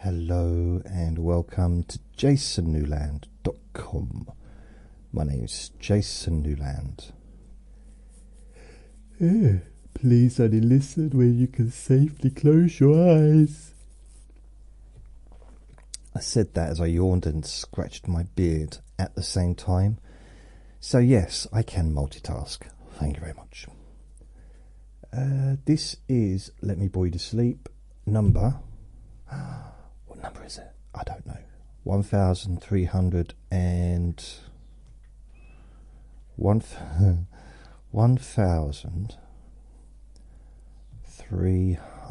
Hello and welcome to jasonnewland.com. My name is Jason Newland. Please only listen when you can safely close your eyes. I said that as I yawned and scratched my beard at the same time. So yes, I can multitask. Thank you very much. This is Let Me Bore You to Sleep number... What number is it? I don't know. 1,300 and... 1,300.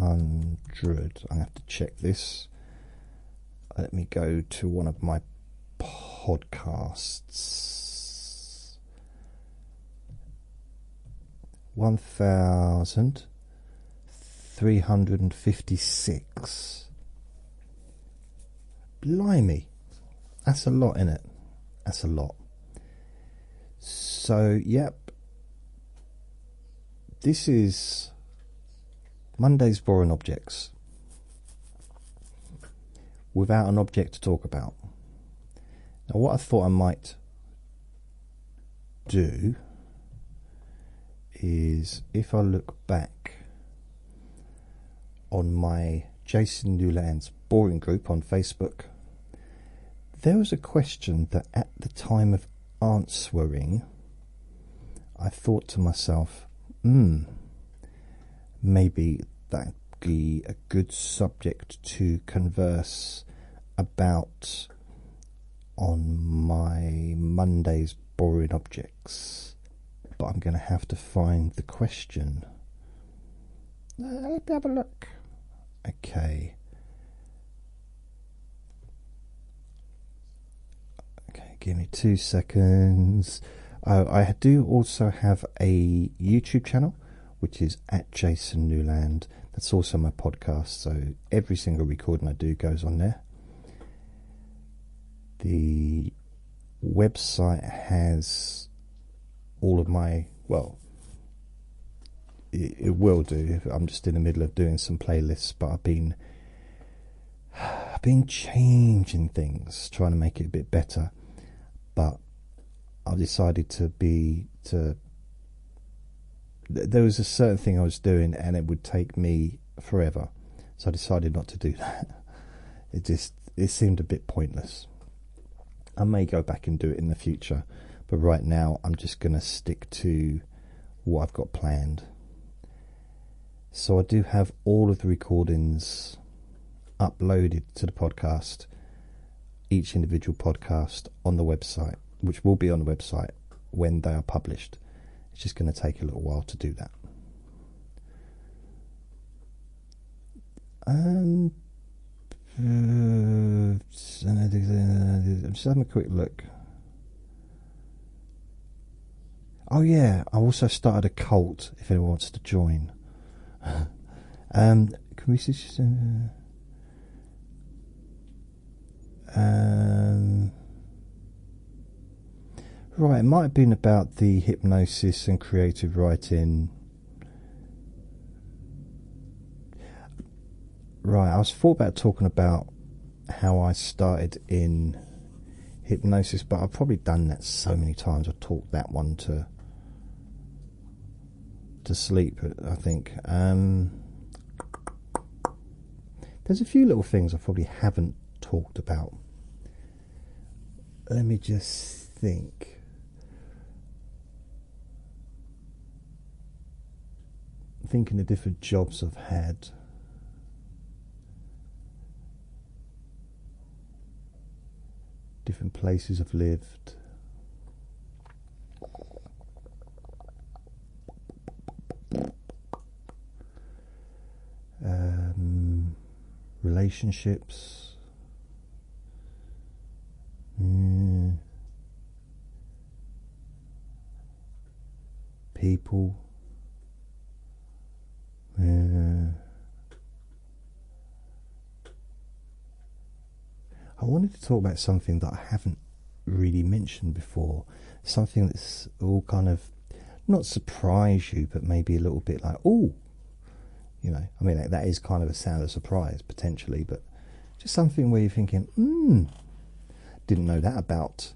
I'm going to have to check this. Let me go to one of my podcasts. 1,356. Blimey, that's a lot, innit? That's a lot. So, yep. This is Monday's Boring Objects. Without an object to talk about. Now, what I thought I might do is, if I look back on my Jason Newland's Boring group on Facebook, there was a question that at the time of answering, I thought to myself, maybe that'd be a good subject to converse about on my Monday's Boring Objects. But I'm going to have to find the question. Let me have a look. Okay. Give me 2 seconds. I do also have a YouTube channel, which is at Jason Newland. That's also my podcast, so every single recording I do goes on there. The website has all of my, well, it will do. I'm just in the middle of doing some playlists, but I've been changing things, trying to make it a bit better. But I've decided there was a certain thing I was doing and it would take me forever. So I decided not to do that. It seemed a bit pointless. I may go back and do it in the future, but right now I'm just going to stick to what I've got planned. So I do have all of the recordings uploaded to the podcast, each individual podcast on the website, which will be on the website when they are published. It's just going to take a little while to do that. I'm just having a quick look. Oh yeah, I also started a cult if anyone wants to join. Can we see? Right, it might have been about the hypnosis and creative writing. Right, I was thought about talking about how I started in hypnosis, but I've probably done that so many times. I've talked that one to sleep, I think. There's a few little things I probably haven't talked about. Let me just think. Thinking of different jobs I've had. Different places I've lived. Relationships. People. I wanted to talk about something that I haven't really mentioned before. Something that's all kind of not surprise you, but maybe a little bit like, oh, you know, I mean, that is kind of a sound of surprise potentially, but Just something where you're thinking, didn't know that about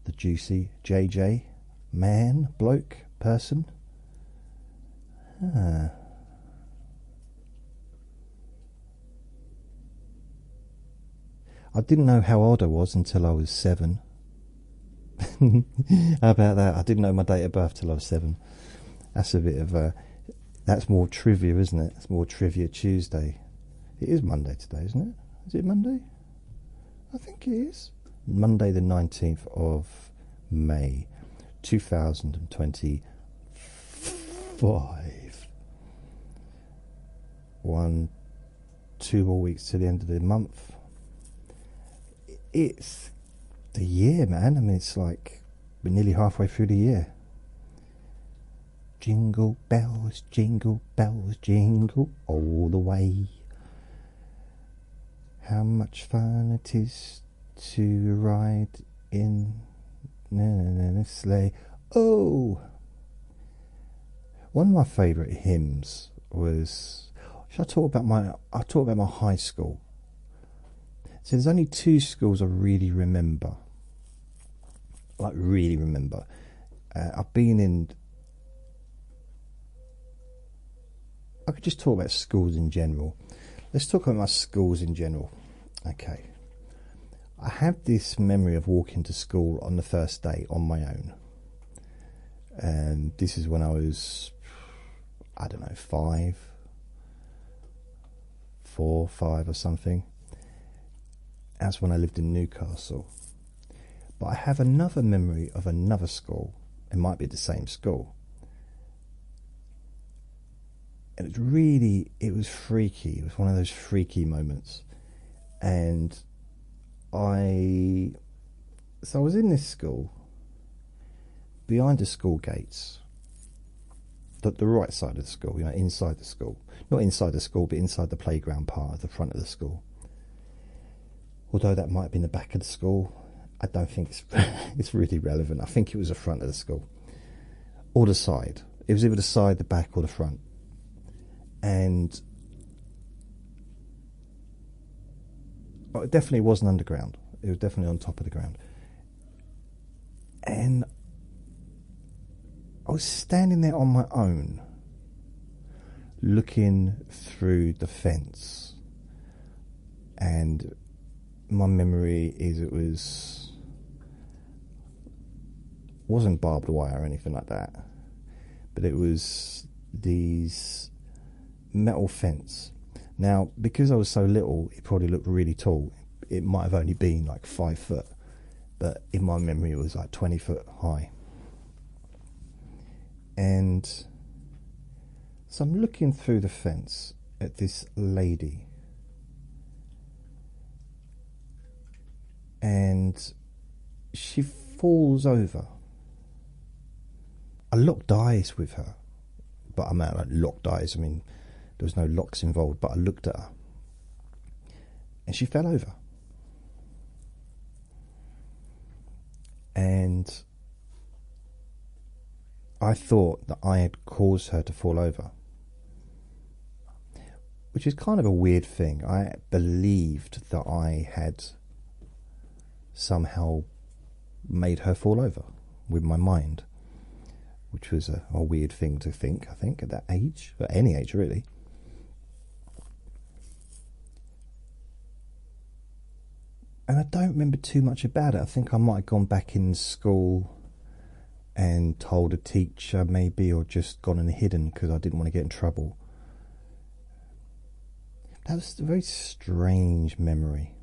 the juicy JJ man, bloke, person. I didn't know how old I was until I was 7. How about that? I didn't know my date of birth till I was 7. That's a bit of a... That's more trivia, isn't it? It's more Trivia Tuesday. It is Monday today, isn't it? Is it Monday? I think it is. Monday the 19th of May 2025. 2 more weeks to the end of the month. It's the year, man. I mean, it's like we're nearly halfway through the year. Jingle bells, jingle all the way. How much fun it is to ride in a sleigh. Oh! One of my favourite hymns was... Should I talk about my... I'll talk about my high school. So there's only 2 schools I really remember. Like, really remember. I've been in... I could just talk about schools in general. Let's talk about my schools in general. Okay. I have this memory of walking to school on the first day on my own. And this is when I was, I don't know, 4, 5 or something. That's when I lived in Newcastle. But I have another memory of another school. It might be the same school. And it was freaky. It was one of those freaky moments. And so I was in this school, behind the school gates, the right side of the school, you know, inside the school. Not inside the school, but inside the playground part of the front of the school. Although that might have been the back of the school. I don't think it's really relevant. I think it was the front of the school. Or the side. It was either the side, the back, or the front. And it definitely wasn't underground. It was definitely on top of the ground. And I was standing there on my own, looking through the fence. And my memory is wasn't barbed wire or anything like that, but it was these metal fence. Now, because I was so little, it probably looked really tall. It might have only been like 5 foot, but in my memory it was like 20 foot high. And so I'm looking through the fence at this lady, and she falls over. I locked eyes with her, but I mean, like, locked eyes, I mean, there was no locks involved, but I looked at her and she fell over. And I thought that I had caused her to fall over, which is kind of a weird thing. I believed that I had somehow made her fall over with my mind, which was a weird thing to think, I think, at that age, at any age really. And I don't remember too much about it. I think I might have gone back in school and told a teacher maybe, or just gone and hidden because I didn't want to get in trouble. That was a very strange memory.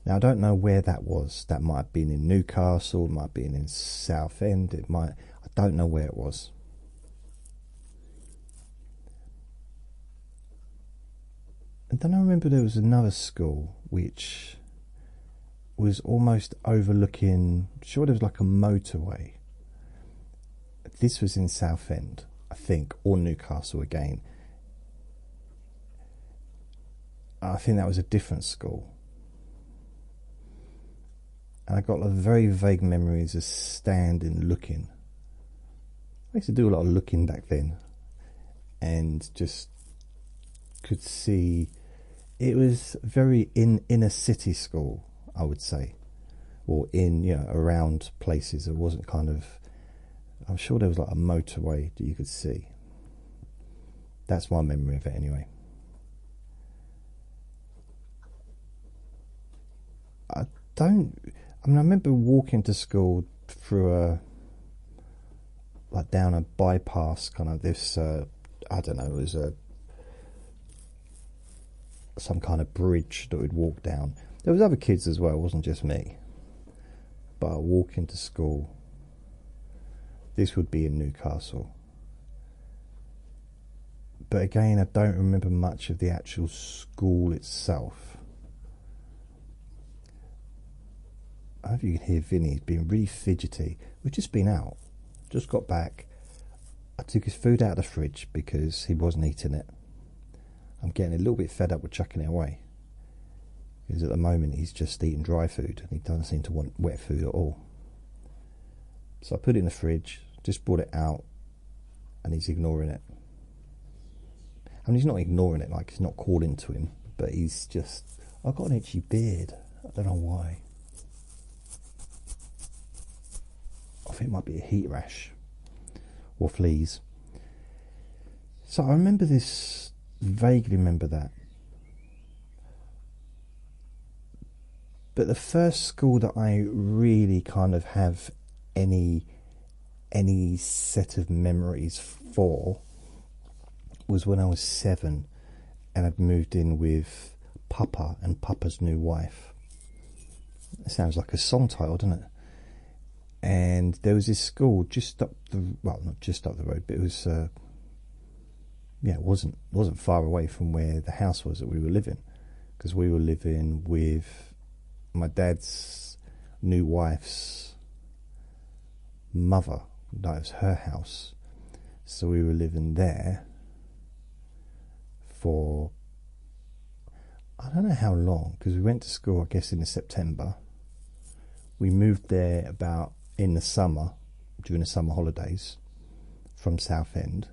Now, I don't know where that was. That might have been in Newcastle, it might have been in Southend, I don't know where it was. And then I remember there was another school which was almost overlooking, sure, there was like a motorway. This was in Southend, I think, or Newcastle again. I think that was a different school. And I got very vague memories of standing looking. I used to do a lot of looking back then, and just could see it was very in a city school, I would say, or in, you know, around places. It wasn't kind of, I'm sure there was like a motorway that you could see. That's my memory of it anyway. I remember walking to school through down a bypass, kind of this, I don't know, it was some kind of bridge that we'd walk down. There was other kids as well, it wasn't just me. But walking to school, this would be in Newcastle. But again, I don't remember much of the actual school itself. I hope you can hear Vinny. He's been really fidgety. We've just been out, just got back. I took his food out of the fridge because he wasn't eating it. I'm getting a little bit fed up with chucking it away, because at the moment he's just eating dry food and he doesn't seem to want wet food at all. So I put it in the fridge, just brought it out, and he's ignoring it. I mean, he's not ignoring it, like it's not calling to him, but he's just, I've got an itchy beard. I don't know why. I think it might be a heat rash or fleas. So I remember this, vaguely remember that. But the first school that I really kind of have any set of memories for was when I was 7 and I'd moved in with Papa and Papa's new wife. It sounds like a song title, doesn't it? And there was this school just up the, well, not just up the road, but it was, yeah, it wasn't far away from where the house was that we were living, because we were living with my dad's new wife's mother. That was her house, so we were living there for, I don't know how long, because we went to school, I guess, in September. We moved there about in the summer, during the summer holidays, from Southend,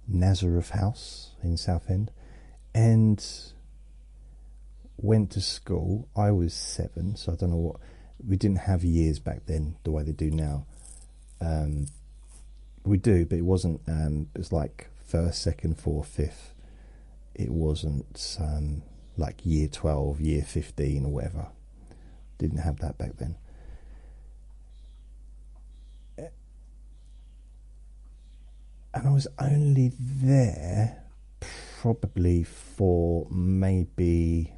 Nazareth House in Southend, and went to school. I was 7, so I don't know what, we didn't have years back then the way they do now. We do, but it wasn't, it was like 1st, 2nd, 4th, 5th. It wasn't like year 12, year 15 or whatever. Didn't have that back then. And I was only there probably for maybe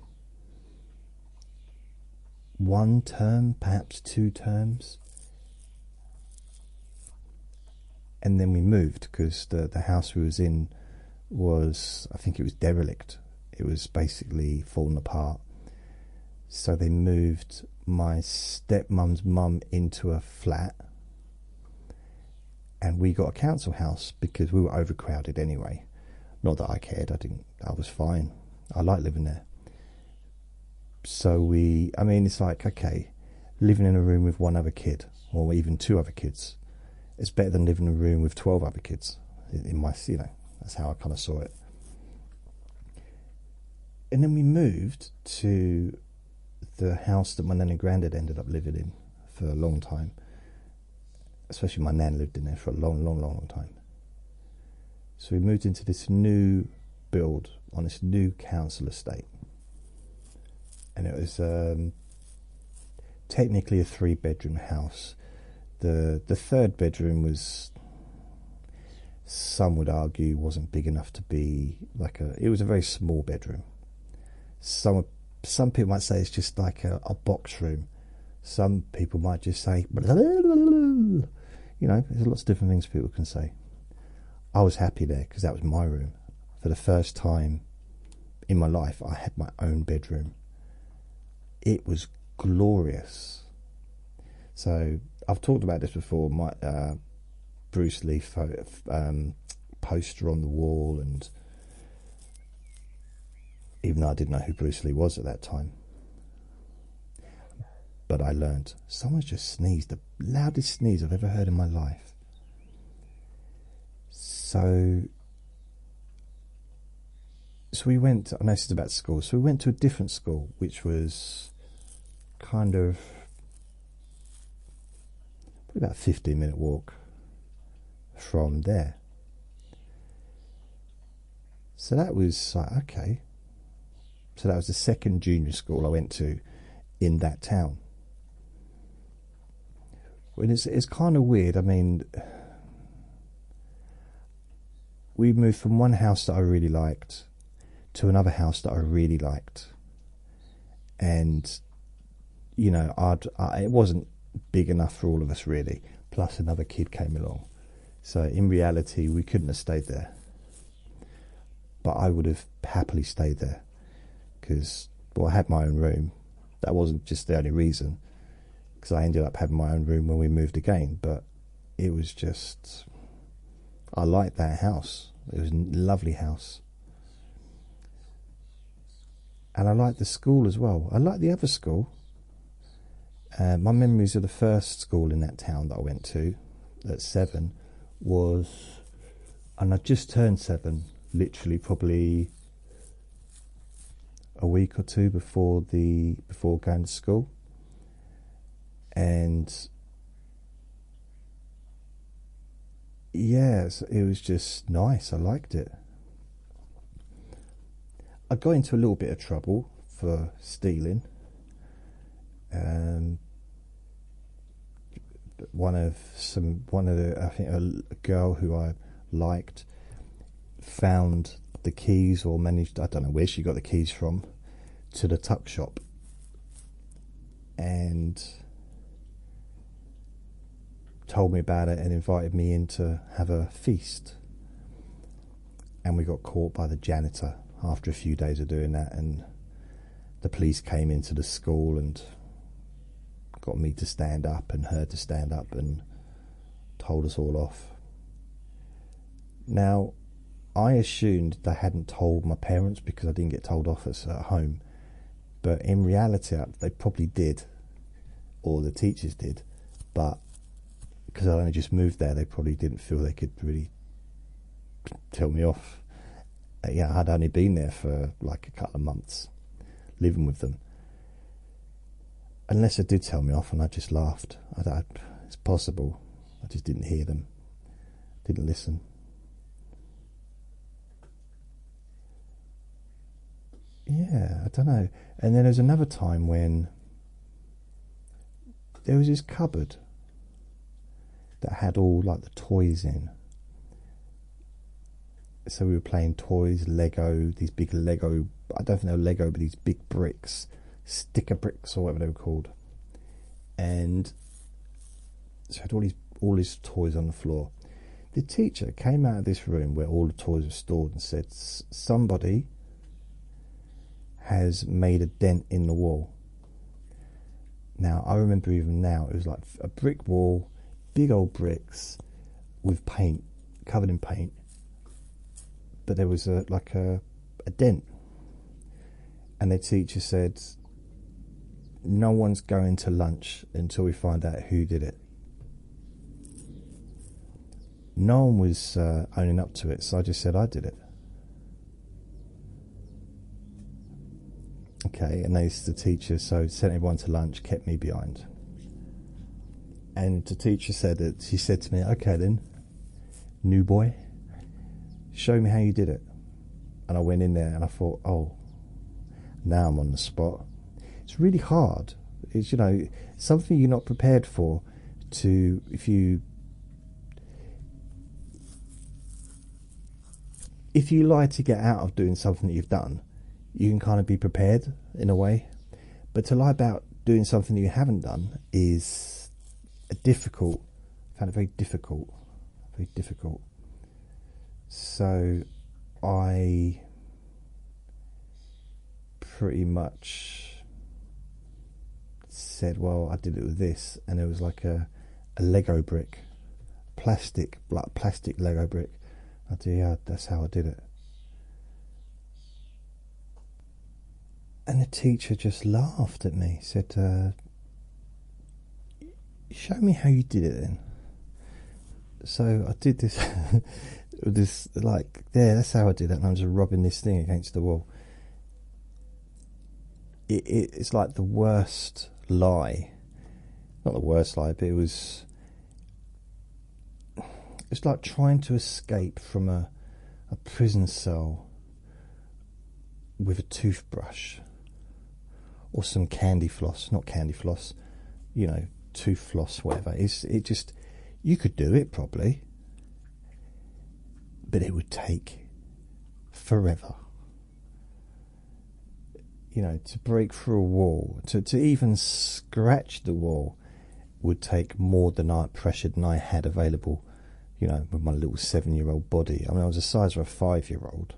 1 term, perhaps 2 terms. And then we moved, because the house we was in was, I think it was derelict. It was basically falling apart. So they moved my stepmom's mum into a flat, and we got a council house because we were overcrowded anyway. Not that I cared, I was fine. I like living there. So I mean, it's like, okay, living in a room with 1 other kid, or even 2 other kids, it's better than living in a room with 12 other kids. In my, you know, that's how I kind of saw it. And then we moved to the house that my nan and granddad ended up living in for a long time. Especially my nan lived in there for a long time. So we moved into this new build on this new council estate. And it was technically a 3-bedroom house. The 3rd bedroom was, some would argue, wasn't big enough to be like it was a very small bedroom. Some people might say it's just like a box room. Some people might just say, you know, there's lots of different things people can say. I was happy there because that was my room. For the first time in my life, I had my own bedroom. It was glorious. So I've talked about this before. My Bruce Lee poster on the wall, and even though I didn't know who Bruce Lee was at that time, but I learned. Someone's just sneezed, the loudest sneeze I've ever heard in my life. So So we went, I know this is about school, so we went to a different school, which was kind of probably about a 15-minute walk from there. So that was like, okay. So that was the second junior school I went to in that town. Well, it's kind of weird. I mean, we moved from one house that I really liked to another house that I really liked. And, you know, it wasn't big enough for all of us, really. Plus another kid came along. So in reality, we couldn't have stayed there. But I would have happily stayed there. Because, well, I had my own room. That wasn't just the only reason. Because I ended up having my own room when we moved again. But it was just, I liked that house. It was a lovely house. And I liked the school as well. I liked the other school. My memories of the first school in that town that I went to at 7 was, and I just turned 7, literally probably a week or two before going to school. And yes, it was just nice. I liked it. I got into a little bit of trouble for stealing. I think a girl who I liked found the keys, or managed, I don't know where she got the keys from, to the tuck shop, and told me about it and invited me in to have a feast. And we got caught by the janitor after a few days of doing that, and the police came into the school and got me to stand up and her to stand up and told us all off. Now, I assumed they hadn't told my parents because I didn't get told off at home, but in reality they probably did, or the teachers did, but because I only just moved there, they probably didn't feel they could really tell me off. Yeah, I'd only been there for like a couple of months living with them. Unless they did tell me off and I just laughed. It's possible. I just didn't hear them. Didn't listen. Yeah, I don't know. And then there was another time when there was this cupboard that had all like the toys in. So we were playing toys, Lego, these big Lego, I don't think they were Lego, but these big bricks, sticker bricks or whatever they were called. And so had all these toys on the floor. The teacher came out of this room where all the toys were stored and said, somebody has made a dent in the wall. Now, I remember even now, it was like a brick wall, big old bricks with paint, covered in paint. But there was a dent. And the teacher said, no one's going to lunch until we find out who did it. No one was owning up to it, so I just said I did it. Okay, and the teacher sent everyone to lunch, kept me behind. And the teacher said that, she said to me, okay then, new boy, show me how you did it. And I went in there and I thought, oh, now I'm on the spot. It's really hard. It's, you know, something you're not prepared for. If you lie to get out of doing something that you've done, you can kind of be prepared in a way. But to lie about doing something that you haven't done is difficult. I found it very difficult. Very difficult. So I pretty much said, well, I did it with this, and it was like a Lego brick, plastic Lego brick. I said, yeah, that's how I did it. And the teacher just laughed at me, said, show me how you did it then. So I did this. this, like, yeah, that's how I did that. And I'm just rubbing this thing against the wall. It's like the worst lie. Not the worst lie, but it's like trying to escape from a prison cell with a toothbrush or some candy floss. Not candy floss, you know, tooth floss, whatever. It just, you could do it probably, but it would take forever. You know, to break through a wall, to even scratch the wall, would take more than I pressured than I had available, you know, with my little 7-year-old body. I mean, I was the size of a 5-year-old.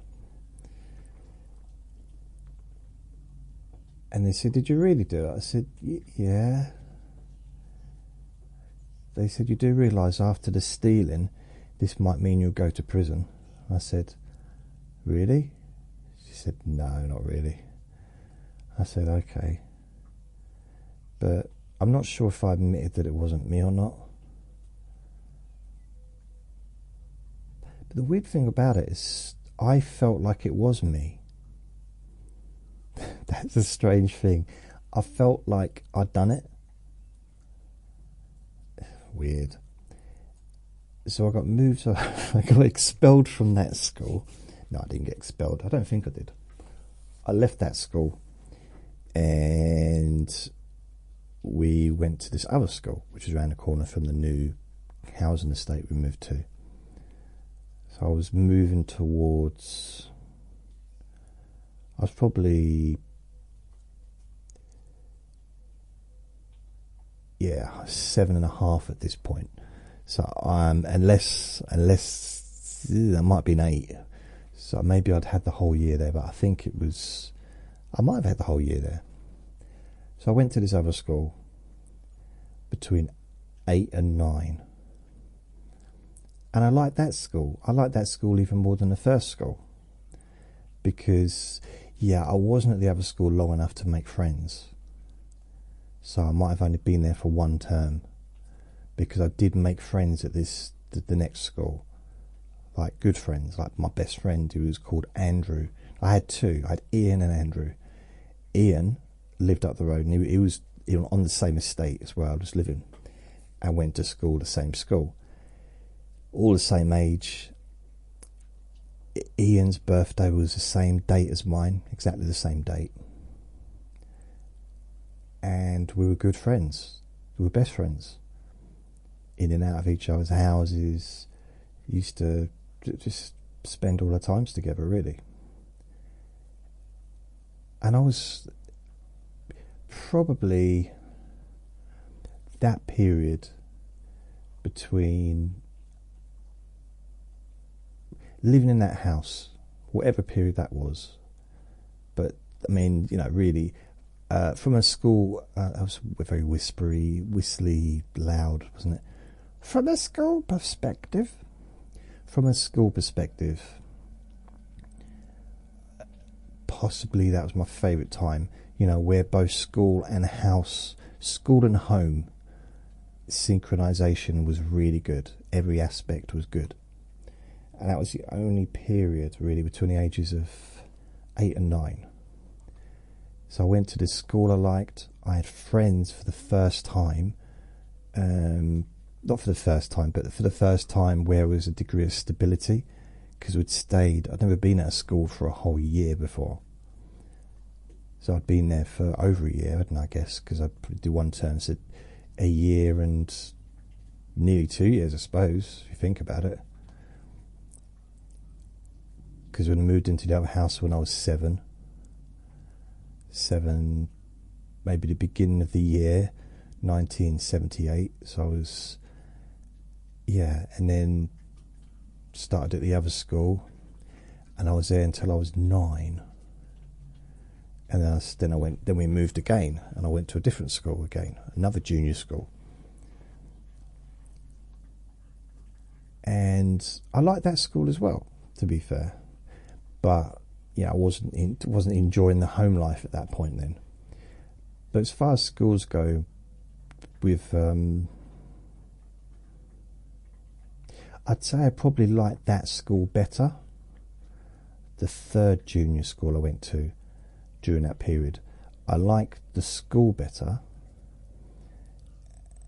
And they said, "Did you really do it?" I said, "Yeah." They said, "You do realise after the stealing, this might mean you'll go to prison?" I said, "Really?" She said, "No, not really." I said, "Okay." But I'm not sure if I admitted that it wasn't me or not. But the weird thing about it is I felt like it was me. That's a strange thing. I felt like I'd done it. Weird. So I got moved, I got expelled from that school. No, I didn't get expelled. I don't think I did. I left that school and we went to this other school, which was around the corner from the new housing estate we moved to. So I was moving towards, I was probably, 7.5 at this point. So unless I might be an 8. So maybe I'd had the whole year there, but I think I might have had the whole year there. So I went to this other school between 8 and 9. And I liked that school. I liked that school even more than the first school. Because, I wasn't at the other school long enough to make friends. So I might have only been there for 1 term. Because I did make friends at the next school. Like good friends, like my best friend who was called Andrew. I had 2. I had Ian and Andrew. Ian lived up the road and he was on the same estate as where I was living. And went to school, the same school. All the same age. Ian's birthday was the same date as mine, exactly the same date. And we were good friends. We were best friends. In and out of each other's houses. Used to just spend all our times together, really. And I was probably that period between living in that house, whatever period that was. But I mean, really, from a school, I was very whispery, whistly, loud, wasn't it? From a school perspective, possibly that was my favourite time. Where both school and house, school and home, synchronization was really good. Every aspect was good. And that was the only period, really, between the ages of 8 and 9. So I went to this school I liked. I had friends for the first time. Not for the first time, but for the first time where there was a degree of stability. Because I'd never been at a school for a whole year before. So I'd been there for over a year, I guess, because I'd probably do 1 term. So a year and nearly 2 years, I suppose, if you think about it. Because when I moved into the other house when I was 7, maybe the beginning of the year, 1978. So I was, and then started at the other school, and I was there until I was 9. And then we moved again, and I went to a different school again, another junior school. And I liked that school as well, to be fair. But I wasn't enjoying the home life at that point then. But as far as schools go, with I'd say I probably liked that school better. The third junior school I went to during that period, I liked the school better,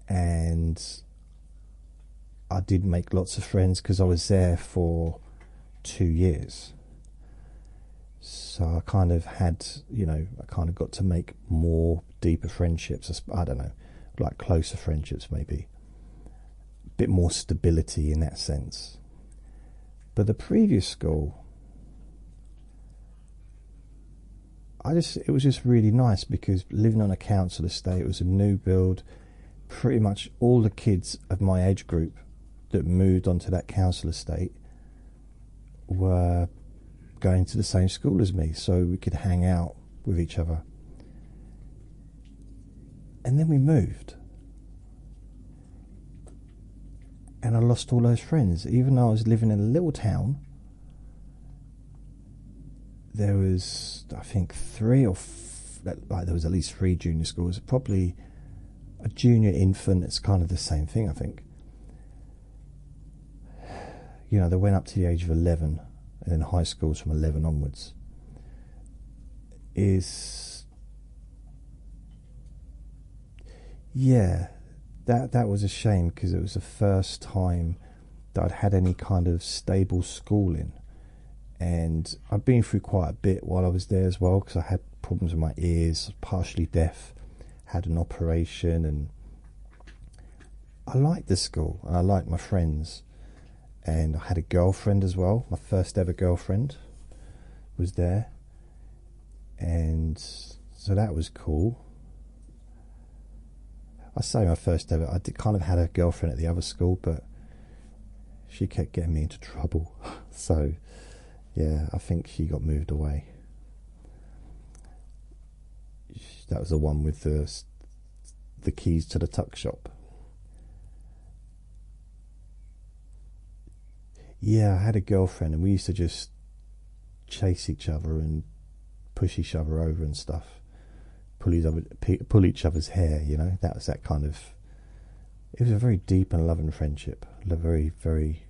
and I did make lots of friends because I was there for 2 years. So I kind of had, I kind of got to make more deeper friendships. I don't know, like closer friendships maybe. A bit more stability in that sense. But the previous school, it was just really nice because living on a council estate, it was a new build. Pretty much all the kids of my age group that moved onto that council estate were going to the same school as me, so we could hang out with each other. And then we moved, and I lost all those friends. Even though I was living in a little town, there was, I think, there was at least 3 junior schools, probably a junior infant. It's kind of the same thing, I think. They went up to the age of 11, and then high schools from 11 onwards. That was a shame, because it was the first time that I'd had any kind of stable schooling. And I'd been through quite a bit while I was there as well, because I had problems with my ears, partially deaf, had an operation, and I liked the school, and I liked my friends, and I had a girlfriend as well. My first ever girlfriend was there, and so that was cool. I say my first ever, I kind of had a girlfriend at the other school, but she kept getting me into trouble. So yeah, I think she got moved away. That was the one with the keys to the tuck shop. Yeah, I had a girlfriend, and we used to just chase each other and push each other over and stuff. Pull each other's hair, That was that kind of... It was a very deep and loving friendship. A very, very...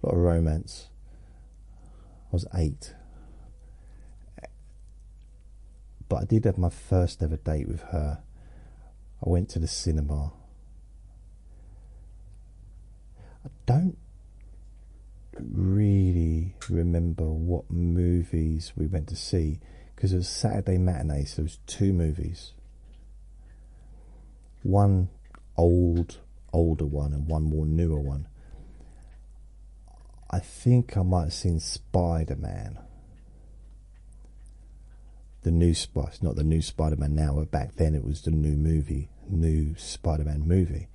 A lot of romance. I was 8. But I did have my first ever date with her. I went to the cinema. I don't really remember what movies we went to see, because it was Saturday matinee, so there was 2 movies. One older one and one more newer one. I think I might have seen Spider-Man. The new not the new Spider-Man now, but back then it was the new Spider-Man movie,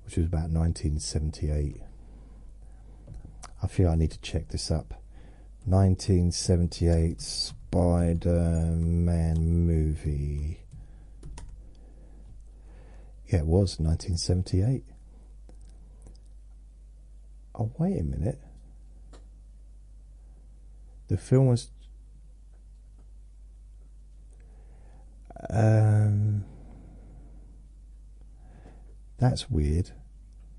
which was about 1978. I feel I need to check this up. 1978 Spider-Man movie. Yeah, it was 1978. Oh, wait a minute. The film was... that's weird.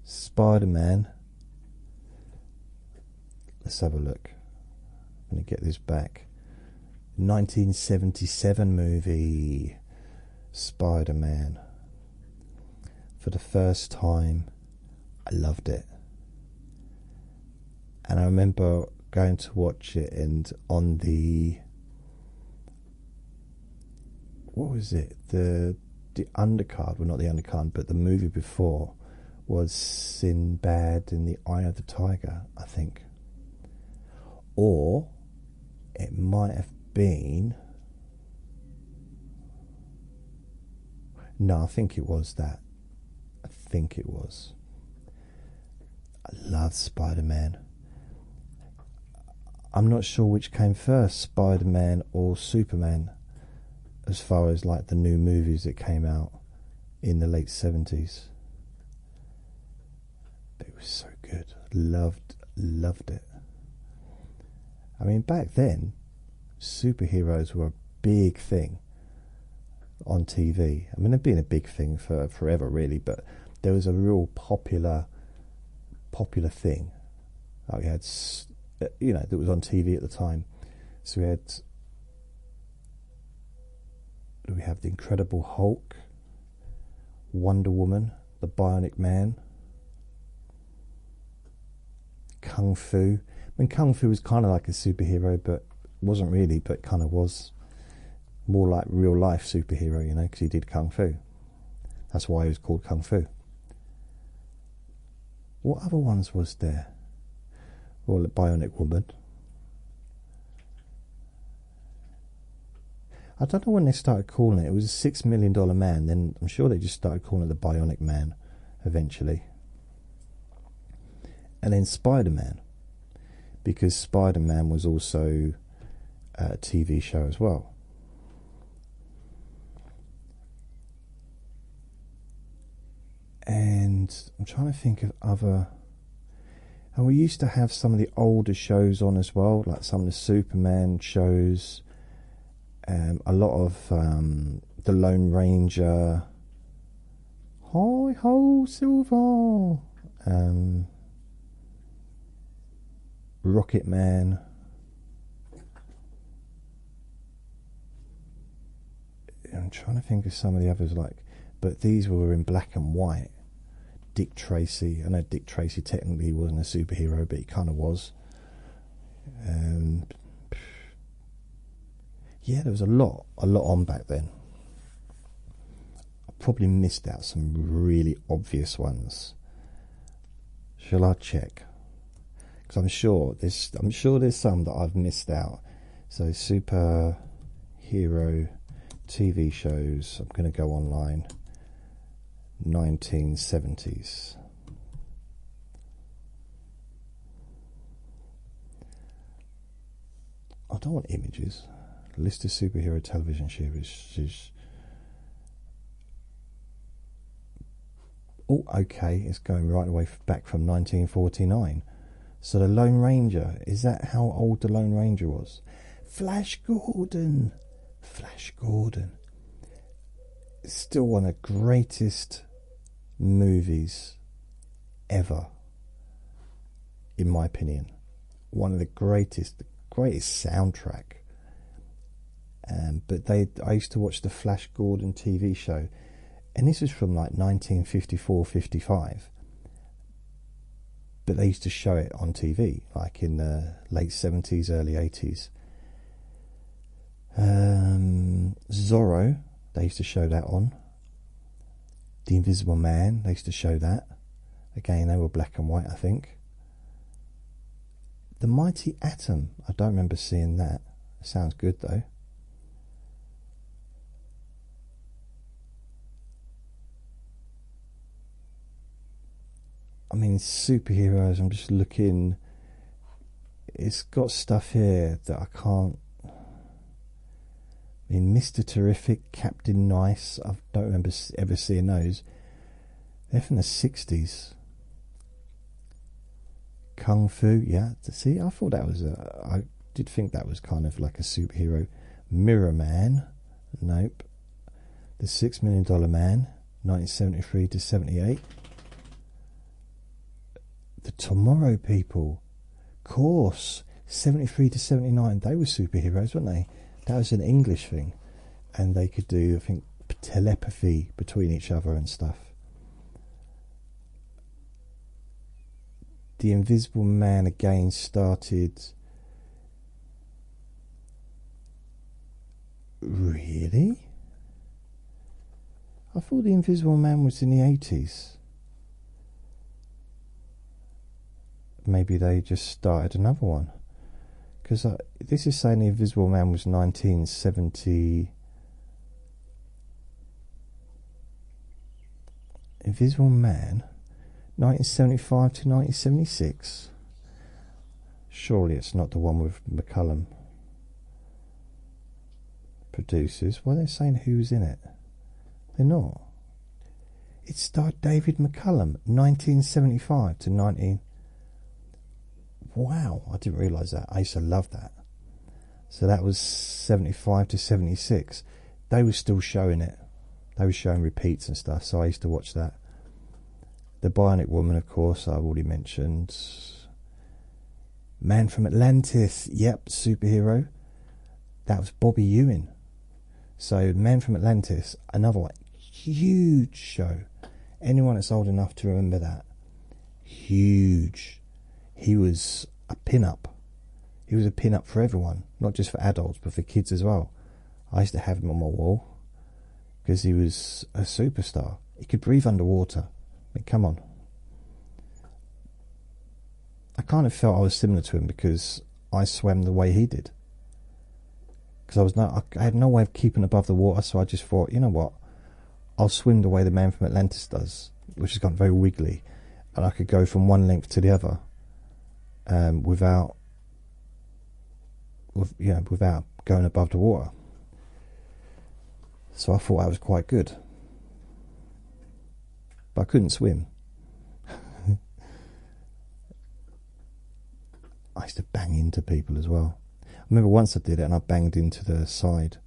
Spider-Man. Let's have a look. I'm going to get this back. 1977 movie. Spider-Man. For the first time, I loved it. And I remember going to watch it, and on the... what was it? The undercard, well, not the undercard, but the movie before was Sinbad in the Eye of the Tiger, I think. Or it might have been... no, I think it was that. I think it was. I love Spider-Man. I'm not sure which came first, Spider-Man or Superman, as far as like the new movies that came out in the late 70s. But it was so good. Loved it. I mean, back then, superheroes were a big thing on TV. I mean, they've been a big thing for forever, really, but there was a real popular thing. We had, that was on TV at the time. So we have the Incredible Hulk, Wonder Woman, the Bionic Man, Kung Fu. I mean, Kung Fu was kind of like a superhero, but wasn't really, but kind of was. More like real life superhero, because he did Kung Fu. That's why he was called Kung Fu. What other ones was there? Well, the Bionic Woman. I don't know when they started calling it. It was a $6 million man. Then I'm sure they just started calling it the Bionic Man eventually. And then Spider-Man, because Spider-Man was also a TV show as well. And I'm trying to think of other. And we used to have some of the older shows on as well, like some of the Superman shows, a lot of the Lone Ranger, Hi Ho Silver, Rocket Man. I'm trying to think of some of the others, but these were in black and white. Dick Tracy. I know Dick Tracy technically wasn't a superhero, but he kind of was. Yeah, there was a lot on back then. I probably missed out some really obvious ones. Shall I check? Because I'm sure there's some that I've missed out. So superhero TV shows. I'm going to go online. 1970s. I don't want images. List of superhero television series. Oh, okay, it's going right away back from 1949. So the Lone Ranger, is that how old the Lone Ranger was? Flash Gordon. Still one of the greatest movies ever, in my opinion. One of the greatest soundtrack. But I used to watch the Flash Gordon TV show, and this was from like 1954-55. But they used to show it on TV, like in the late 70s, early 80s. Zorro, they used to show that on. The Invisible Man, they used to show that. Again, they were black and white, I think. The Mighty Atom, I don't remember seeing that. It sounds good though. I mean, superheroes, I'm just looking. It's got stuff here that I can't. I mean, Mr. Terrific, Captain Nice, I don't remember ever seeing those. They're from the 60s. Kung Fu, yeah. See, I thought that was I did think that was kind of like a superhero. Mirror Man, nope. The $6 Million Man, 1973 to 78. The Tomorrow People, course, 73 to 79. They were superheroes, weren't they? That was an English thing, and they could do, I think, telepathy between each other and stuff. The Invisible Man again started. Really? I thought the Invisible Man was in the 80s. Maybe they just started another one. Because this is saying the Invisible Man was 1970. Invisible Man, 1975 to 1976. Surely it's not the one with McCullum. Producers. Why are they saying who's in it? They're not. It starred David McCullum, 1975 to 19. Wow, I didn't realise that. I used to love that. So that was 75 to 76. They were still showing it. They were showing repeats and stuff, so I used to watch that. The Bionic Woman, of course, I've already mentioned. Man from Atlantis, yep, superhero. That was Bobby Ewing. So Man from Atlantis, another one, huge show. Anyone that's old enough to remember that, huge. He was a pin-up. He was a pin-up for everyone, not just for adults, but for kids as well. I used to have him on my wall because he was a superstar. He could breathe underwater. I mean, come on. I kind of felt I was similar to him because I swam the way he did. Because I had no way of keeping above the water, so I just thought, you know what, I'll swim the way the Man from Atlantis does, which has gotten very wiggly, and I could go from one length to the other without going above the water. So I thought that was quite good, but I couldn't swim. I used to bang into people as well. I remember once I did it and I banged into the side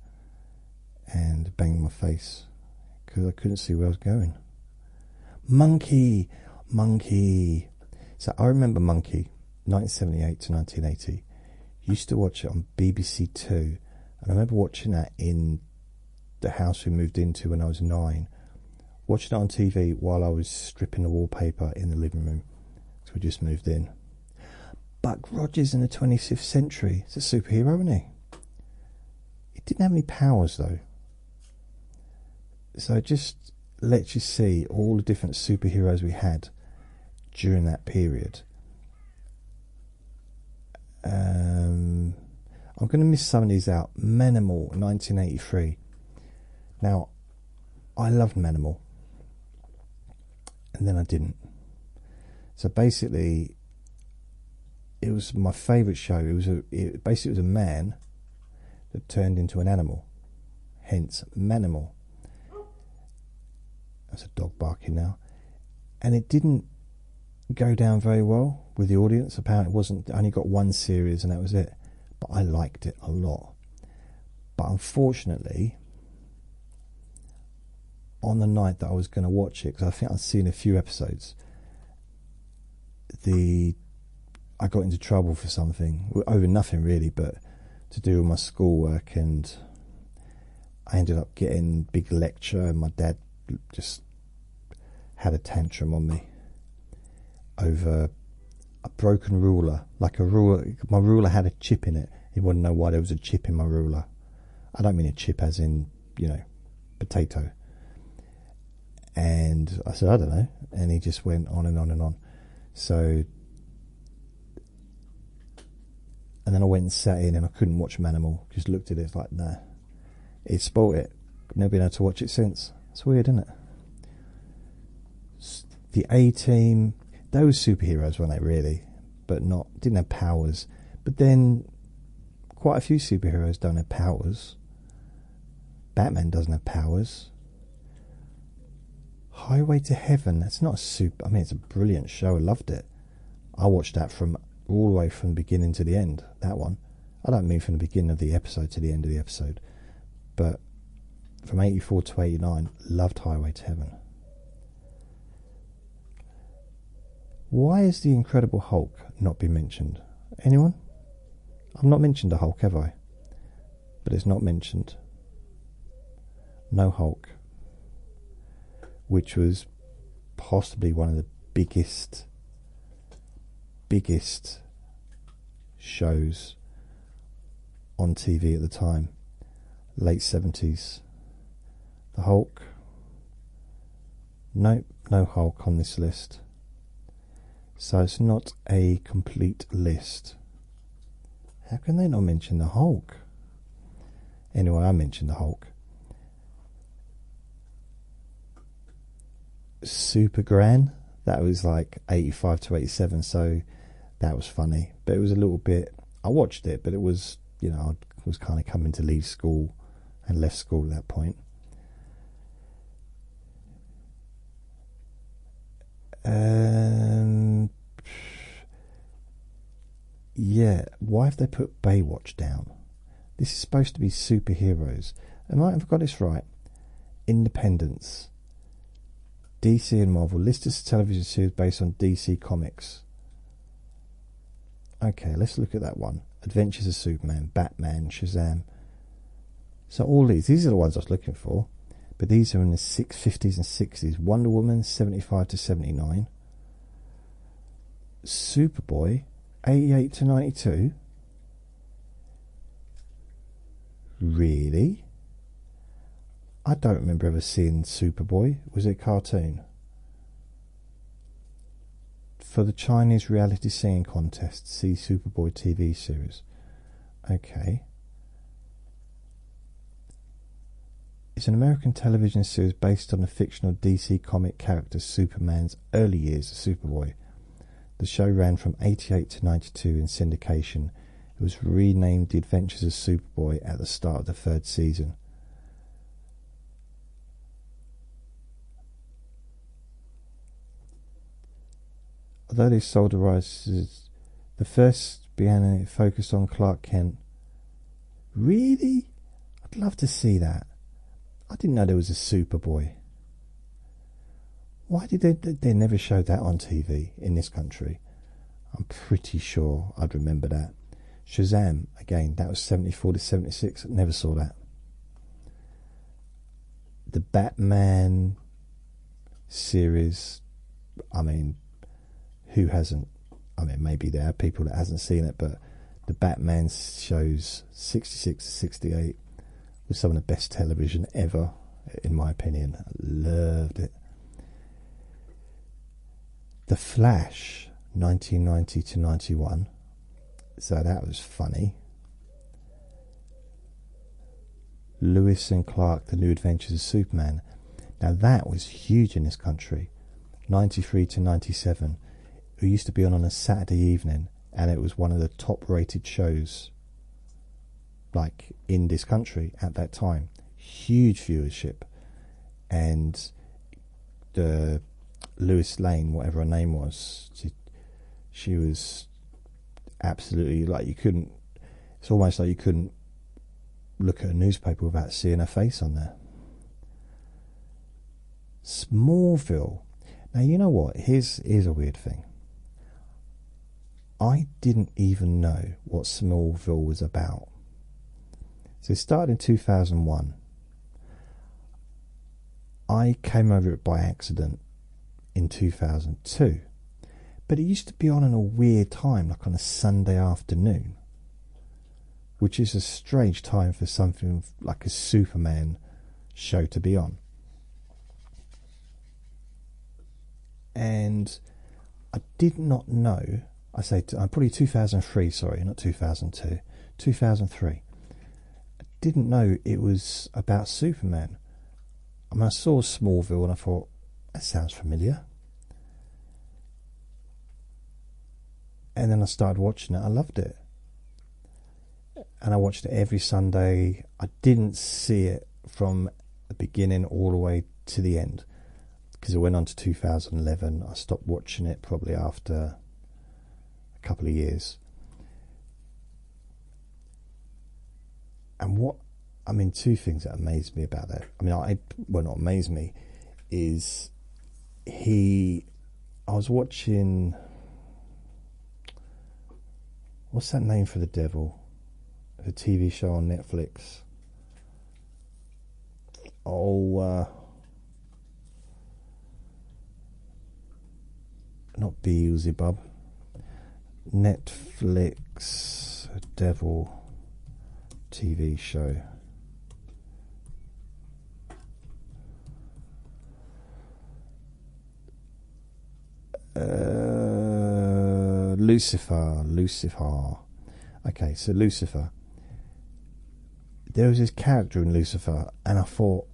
and banged my face because I couldn't see where I was going. Monkey. So I remember Monkey, 1978 to 1980. Used to watch it on BBC Two, and I remember watching that in the house we moved into when I was 9. Watching it on TV while I was stripping the wallpaper in the living room, so we just moved in. Buck Rogers in the 25th century. He's a superhero, isn't he? He didn't have any powers though. So it just lets you see all the different superheroes we had during that period. I'm going to miss some of these out. Manimal, 1983. Now, I loved Manimal, and then I didn't. So basically, it was my favourite show. It basically was a man that turned into an animal, hence Manimal. That's a dog barking now. And it didn't go down very well with the audience. Apparently it wasn't, only got one series and that was it. But I liked it a lot. But unfortunately, on the night that I was going to watch it, because I think I'd seen a few episodes, I got into trouble for something, over nothing really, but to do with my schoolwork, and I ended up getting a big lecture, and my dad just had a tantrum on me over a broken ruler. Like a ruler, my ruler had a chip in it. He wouldn't know why there was a chip in my ruler. I don't mean a chip as in, potato. And I said, I don't know. And he just went on and on and on. So, and then I went and sat in and I couldn't watch Manimal. Just looked at it, it's like, nah. It spoilt it. Never been able to watch it since. It's weird, isn't it? The A-Team, those superheroes, weren't they, really? But didn't have powers. But then, quite a few superheroes don't have powers. Batman doesn't have powers. Highway to Heaven, that's not it's a brilliant show, I loved it. I watched that from all the way from the beginning to the end, that one. I don't mean from the beginning of the episode to the end of the episode, but from 84 to 89, loved Highway to Heaven. Why has the Incredible Hulk not been mentioned? Anyone? I've not mentioned the Hulk, have I? But it's not mentioned. No Hulk. Which was possibly one of the biggest shows on TV at the time. Late 70s. The Hulk. Nope, no Hulk on this list. So it's not a complete list. How can they not mention the Hulk? Anyway, I mentioned the Hulk. Super Gran, that was like 85 to 87, so that was funny. But it was a little bit, I watched it, but it was, I was kind of coming to leave school and left school at that point. Yeah, why have they put Baywatch down? This is supposed to be superheroes. I might have got this right. Independence. DC and Marvel listed as television series based on DC Comics. Okay, let's look at that one. Adventures of Superman, Batman, Shazam. So all these are the ones I was looking for, but these are in the 50s and 60s. Wonder Woman, 75 to 79. Superboy, 88 to 92. Really? I don't remember ever seeing Superboy. Was it a cartoon? For the Chinese reality singing contest, see Superboy TV series. Okay. It's an American television series based on the fictional DC comic character Superman's early years as Superboy. The show ran from 88 to 92 in syndication. It was renamed The Adventures of Superboy at the start of the 3rd season. Although they sold the rights, the first began focused on Clark Kent. Really? I'd love to see that. I didn't know there was a Superboy. Why did they never show that on TV in this country? I'm pretty sure I'd remember that. Shazam, again, that was 74 to 76. Never saw that. The Batman series, I mean, who hasn't? I mean, maybe there are people that hasn't seen it, but the Batman shows 66 to 68 was some of the best television ever, in my opinion. I loved it. The Flash, 1990 to 91. So that was funny. Lewis and Clark, The New Adventures of Superman. Now that was huge in this country. 93 to 97. It used to be on a Saturday evening, and it was one of the top rated shows like in this country at that time. Huge viewership. And the Lois Lane, whatever her name was, she was absolutely like, you couldn't, it's almost like you couldn't look at a newspaper without seeing her face on there. Smallville. Now you know what, here's a weird thing. I didn't even know what Smallville was about. So it started in 2001. I came over it by accident in 2002. But it used to be on in a weird time, like on a Sunday afternoon, which is a strange time for something like a Superman show to be on. And I did not know, probably 2003, sorry, not 2002, 2003. I didn't know it was about Superman. I mean, I saw Smallville and I thought, that sounds familiar. And then I started watching it. I loved it. And I watched it every Sunday. I didn't see it from the beginning all the way to the end, because it went on to 2011. I stopped watching it probably after a couple of years. And two things that amazed me about that. Not amazed me, is I was watching, what's that name for the devil? The TV show on Netflix. Not Beelzebub. Netflix devil TV show. Lucifer. Okay, so Lucifer. There was this character in Lucifer, and I thought,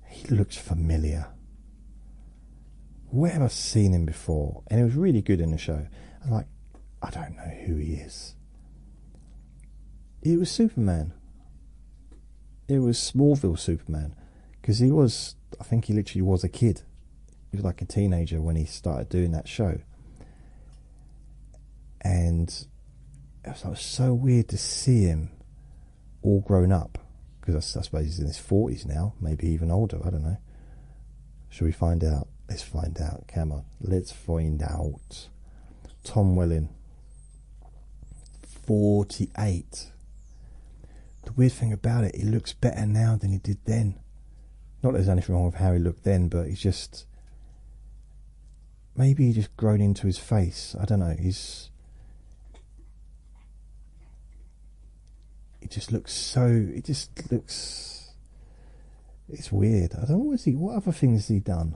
he looks familiar. Where have I seen him before? And he was really good in the show. I'm like, I don't know who he is. It was Superman. It was Smallville Superman. Because I think he literally was a kid. He was like a teenager when he started doing that show. And it was so weird to see him all grown up. Because I suppose he's in his 40s now. Maybe even older, I don't know. Shall we find out? Let's find out. Come on, let's find out. Tom Welling. 48. The weird thing about it, he looks better now than he did then. Not that there's anything wrong with how he looked then, but he's just... Maybe he just grown into his face. I don't know. He just looks so... It just looks... It's weird. I don't know, what other things has he done?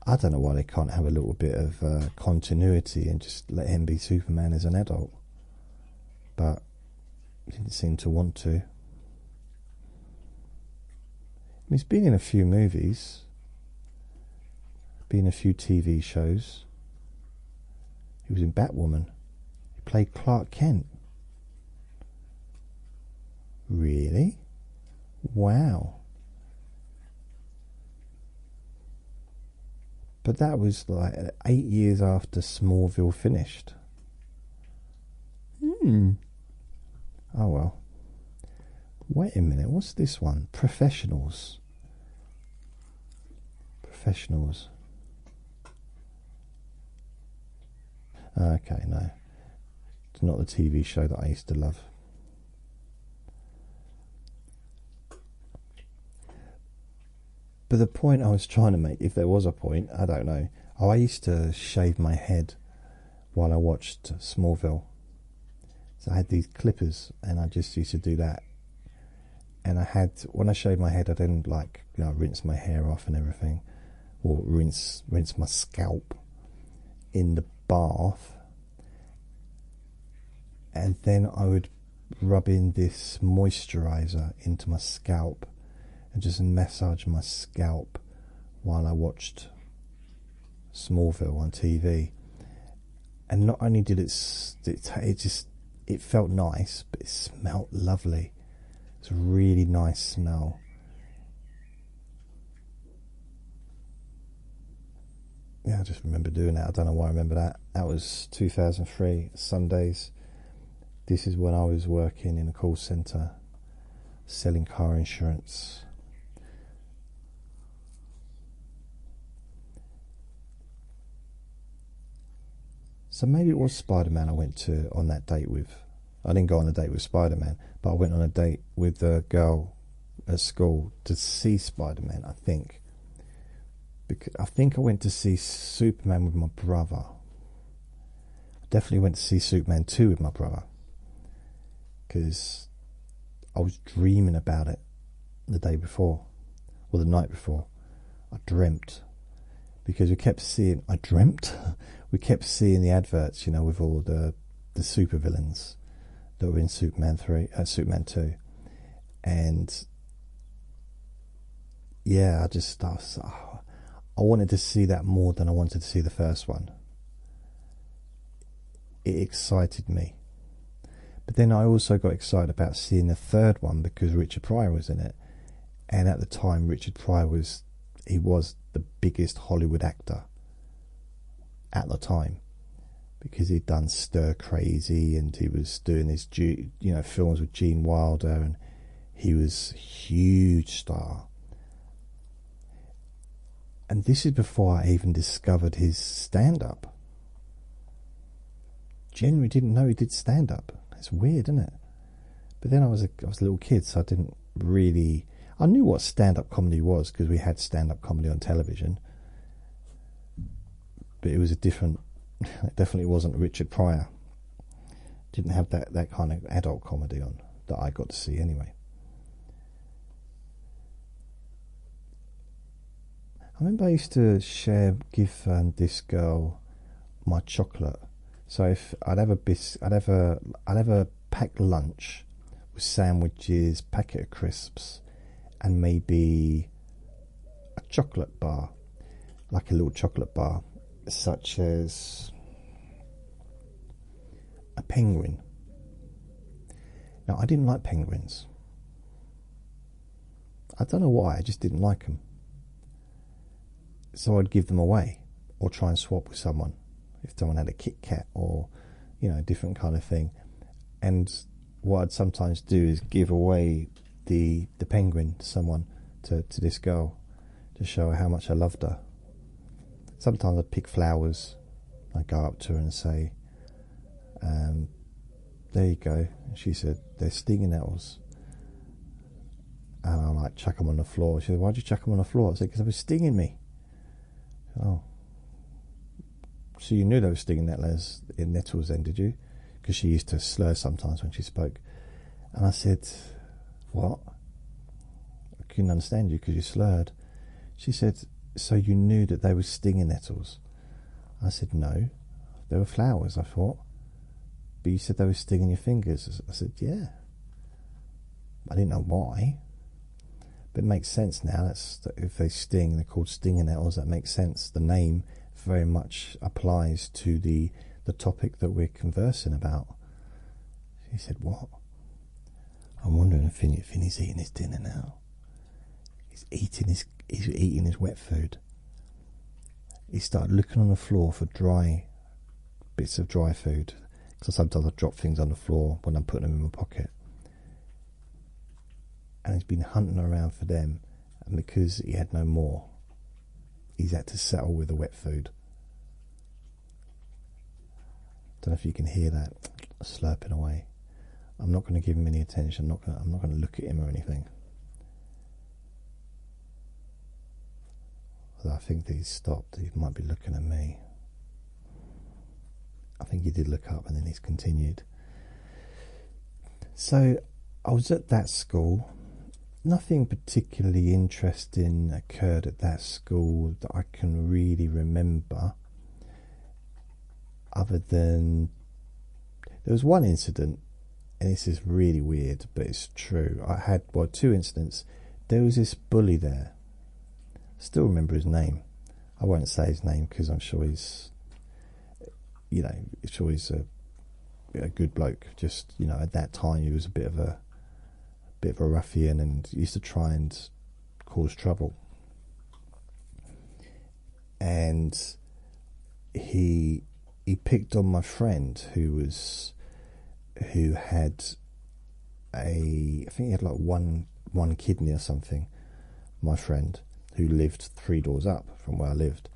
I don't know why they can't have a little bit of continuity and just let him be Superman as an adult. But he didn't seem to want to. I mean, he's been in a few movies, been in a few TV shows. He was in Batwoman. He played Clark Kent. Really? Wow. But that was like 8 years after Smallville finished. Oh well. Wait a minute, what's this one? Professionals. Professionals. Okay, no. It's not the TV show that I used to love. But the point I was trying to make, if there was a point, I don't know. Oh, I used to shave my head while I watched Smallville. So I had these clippers, and I just used to do that. And when I shaved my head, I then rinse my hair off and everything, or rinse my scalp in the bath, and then I would rub in this moisturizer into my scalp and just massage my scalp while I watched Smallville on TV. And not only did it felt nice, but it smelled lovely. It's a really nice smell. Yeah, I just remember doing that. I don't know why I remember that. That was 2003, Sundays. This is when I was working in a call centre, selling car insurance. So maybe it was Spider-Man I went to on that date with. I didn't go on a date with Spider-Man, but I went on a date with the girl at school to see Spider-Man, I think. Because I think I went to see Superman with my brother. I definitely went to see Superman 2 with my brother, because I was dreaming about it the day before, or the night before. I dreamt, because we kept seeing... we kept seeing the adverts, with all the supervillains that were in Superman 2. And yeah, I wanted to see that more than I wanted to see the first one. It excited me. But then I also got excited about seeing the third one because Richard Pryor was in it. And at the time, Richard Pryor was the biggest Hollywood actor at the time, because he'd done Stir Crazy and he was doing his films with Gene Wilder, and he was a huge star. And this is before I even discovered his stand-up. Generally didn't know he did stand-up. It's weird, isn't it? But then I was a little kid, so I didn't really... I knew what stand-up comedy was because we had stand-up comedy on television. But it was a different... It definitely wasn't Richard Pryor. Didn't have that kind of adult comedy on that I got to see anyway. I remember I used to give this girl my chocolate. So if I'd have a packed lunch with sandwiches, packet of crisps, and maybe a chocolate bar, like a little chocolate bar, such as a penguin. Now, I didn't like penguins. I don't know why, I just didn't like them. So I'd give them away, or try and swap with someone if someone had a Kit Kat or a different kind of thing. And what I'd sometimes do is give away the penguin to someone, to this girl, to show her how much I loved her. Sometimes I'd pick flowers I go up to her and say, there you go. And she said, they're stinging nettles. And I like chuck them on the floor. She said, why'd you chuck them on the floor? I said, because they were stinging me. Oh. So you knew they were stinging nettles then, did you? Because she used to slur sometimes when she spoke. And I said, what? I couldn't understand you because you slurred. She said, so you knew that they were stinging nettles? I said, no. They were flowers, I thought. But you said they were stinging your fingers. I said, yeah. I didn't know why. But it makes sense now. If they sting, they're called stinging nettles. That makes sense. The name very much applies to the topic that we're conversing about. She said, what? I'm wondering if Finney's eating his dinner now. He's eating his wet food. He started looking on the floor for bits of dry food, because sometimes I drop things on the floor when I'm putting them in my pocket. And he's been hunting around for them, and because he had no more, he's had to settle with the wet food. Don't know if you can hear that slurping away. I'm not going to give him any attention. I'm not going to look at him or anything. Although I think that he's stopped. He might be looking at me. I think he did look up and then he's continued. So I was at that school. Nothing particularly interesting occurred at that school that I can really remember, other than there was one incident, and this is really weird, but it's true. I had, two incidents. There was this bully there. Still remember his name. I won't say his name because I'm sure he's, a good bloke. Just, at that time he was a bit of a ruffian and used to try and cause trouble. And he picked on my friend who had I think he had like one kidney or something. My friend who lived 3 doors up from where I lived,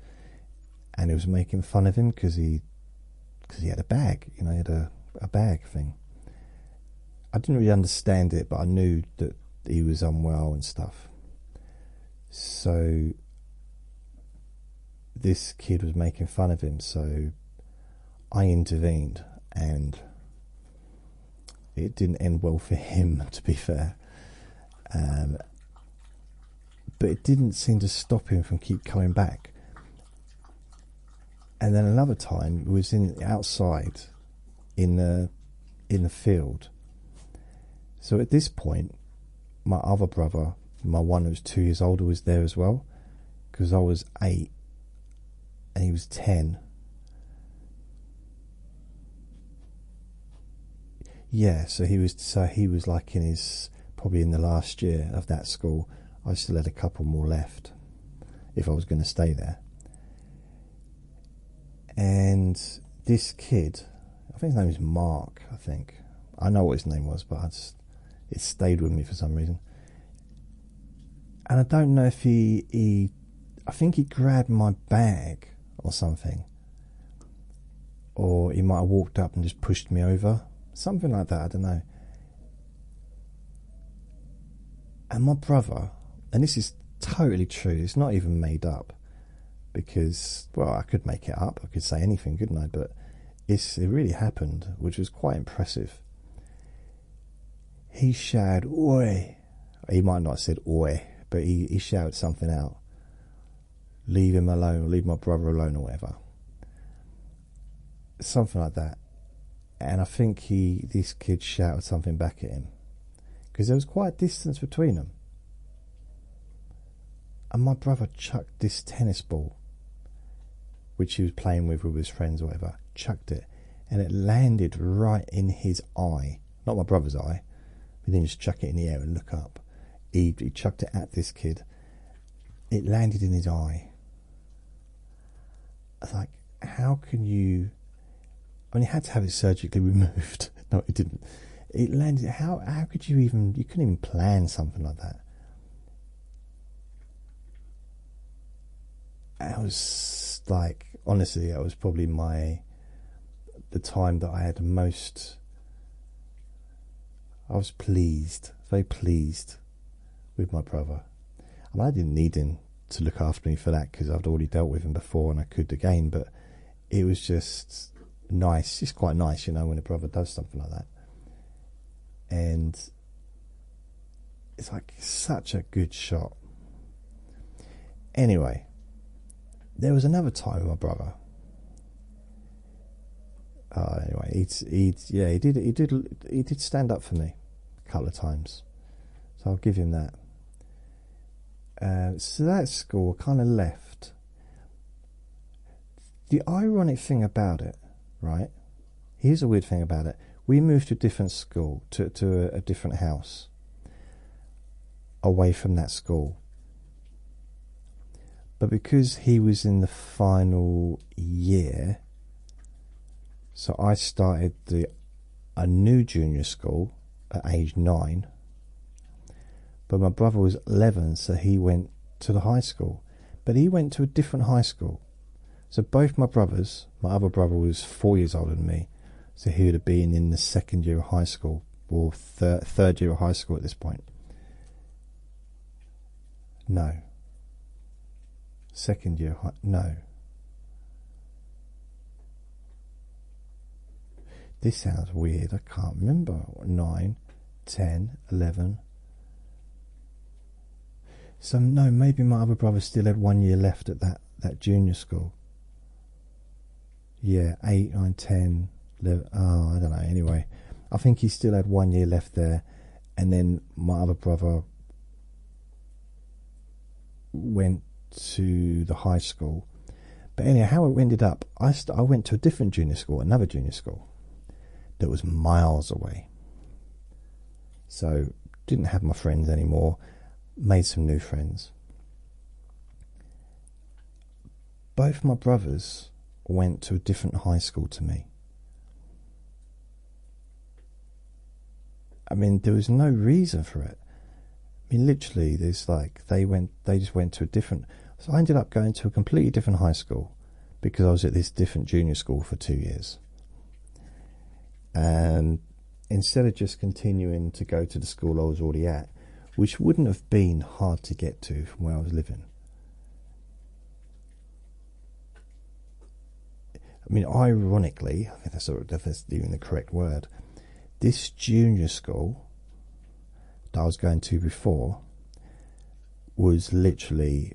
and he was making fun of him because he had a bag. He had a bag thing. I didn't really understand it, but I knew that he was unwell and stuff. So this kid was making fun of him, so I intervened, and it didn't end well for him, to be fair. But it didn't seem to stop him from keep coming back. And then another time it was outside in the field. So at this point, my other brother, my one who was 2 years older, was there as well, because I was 8 and he was 10. Yeah, so he was like probably in the last year of that school. I still had a couple more left if I was going to stay there. And this kid, I think his name is Mark, I know what his name was, but it stayed with me for some reason. And I don't know if I think he grabbed my bag or something, or he might have walked up and just pushed me over, something like that, I don't know. And my brother, and this is totally true, it's not even made up, because, well, I could make it up, I could say anything, couldn't I? But it really happened, which was quite impressive. He shouted, "Oi!" He might not have said "Oi," but he shouted something out. Leave him alone, or leave my brother alone, or whatever. Something like that. And I think this kid shouted something back at him, because there was quite a distance between them. And my brother chucked this tennis ball, which he was playing with his friends or whatever, chucked it, and it landed right in his eye. Not my brother's eye. He didn't just chuck it in the air and look up. He chucked it at this kid. It landed in his eye. I was like, how can you... I mean, he had to have it surgically removed. No, he didn't. It landed... How could you even... You couldn't even plan something like that. I was like, honestly, that was probably the time that I had the most. I was pleased, very pleased with my brother. I mean, I didn't need him to look after me for that because I'd already dealt with him before and I could again, but it was just nice, just quite nice, you know, when a brother does something like that. And it's like such a good shot. Anyway, there was another time with my brother. Anyway, he did stand up for me a couple of times, so I'll give him that. So that school kind of left. The ironic thing about it, right? Here's a weird thing about it. We moved to a different school, to a different house, away from that school. But because he was in the final year, so I started a new junior school at age 9. But my brother was 11, so he went to the high school. But he went to a different high school. So both my brothers, my other brother was 4 years older than me, so he would have been in the second year of high school, or third year of high school at this point. No. Second year, no. This sounds weird, I can't remember. 9, 10, 11. So no, maybe my other brother still had 1 year left at that junior school. Yeah, 8, 9, 10, 11, I don't know, anyway. I think he still had 1 year left there, and then my other brother went to the high school. But anyhow, how it ended up, I went to a different junior school, another junior school, that was miles away. So, didn't have my friends anymore, made some new friends. Both my brothers went to a different high school to me. I mean, there was no reason for it. I mean, literally, there's like, they just went to a different, so I ended up going to a completely different high school because I was at this different junior school for 2 years. And instead of just continuing to go to the school I was already at, which wouldn't have been hard to get to from where I was living. I mean, ironically, I think that's even the correct word, this junior school that I was going to before was literally,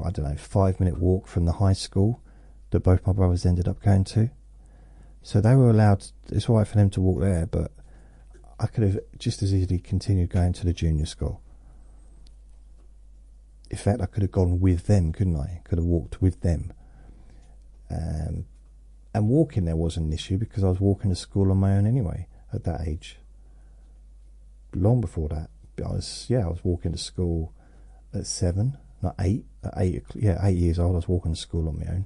I don't know, 5-minute walk from the high school that both my brothers ended up going to. So they were allowed, it's all right for them to walk there, but I could have just as easily continued going to the junior school. In fact, I could have gone with them, couldn't I? Could have walked with them. And walking there wasn't an issue because I was walking to school on my own anyway at that age. Long before that, I was walking to school at 7, not 8. At 8 years old, I was walking to school on my own.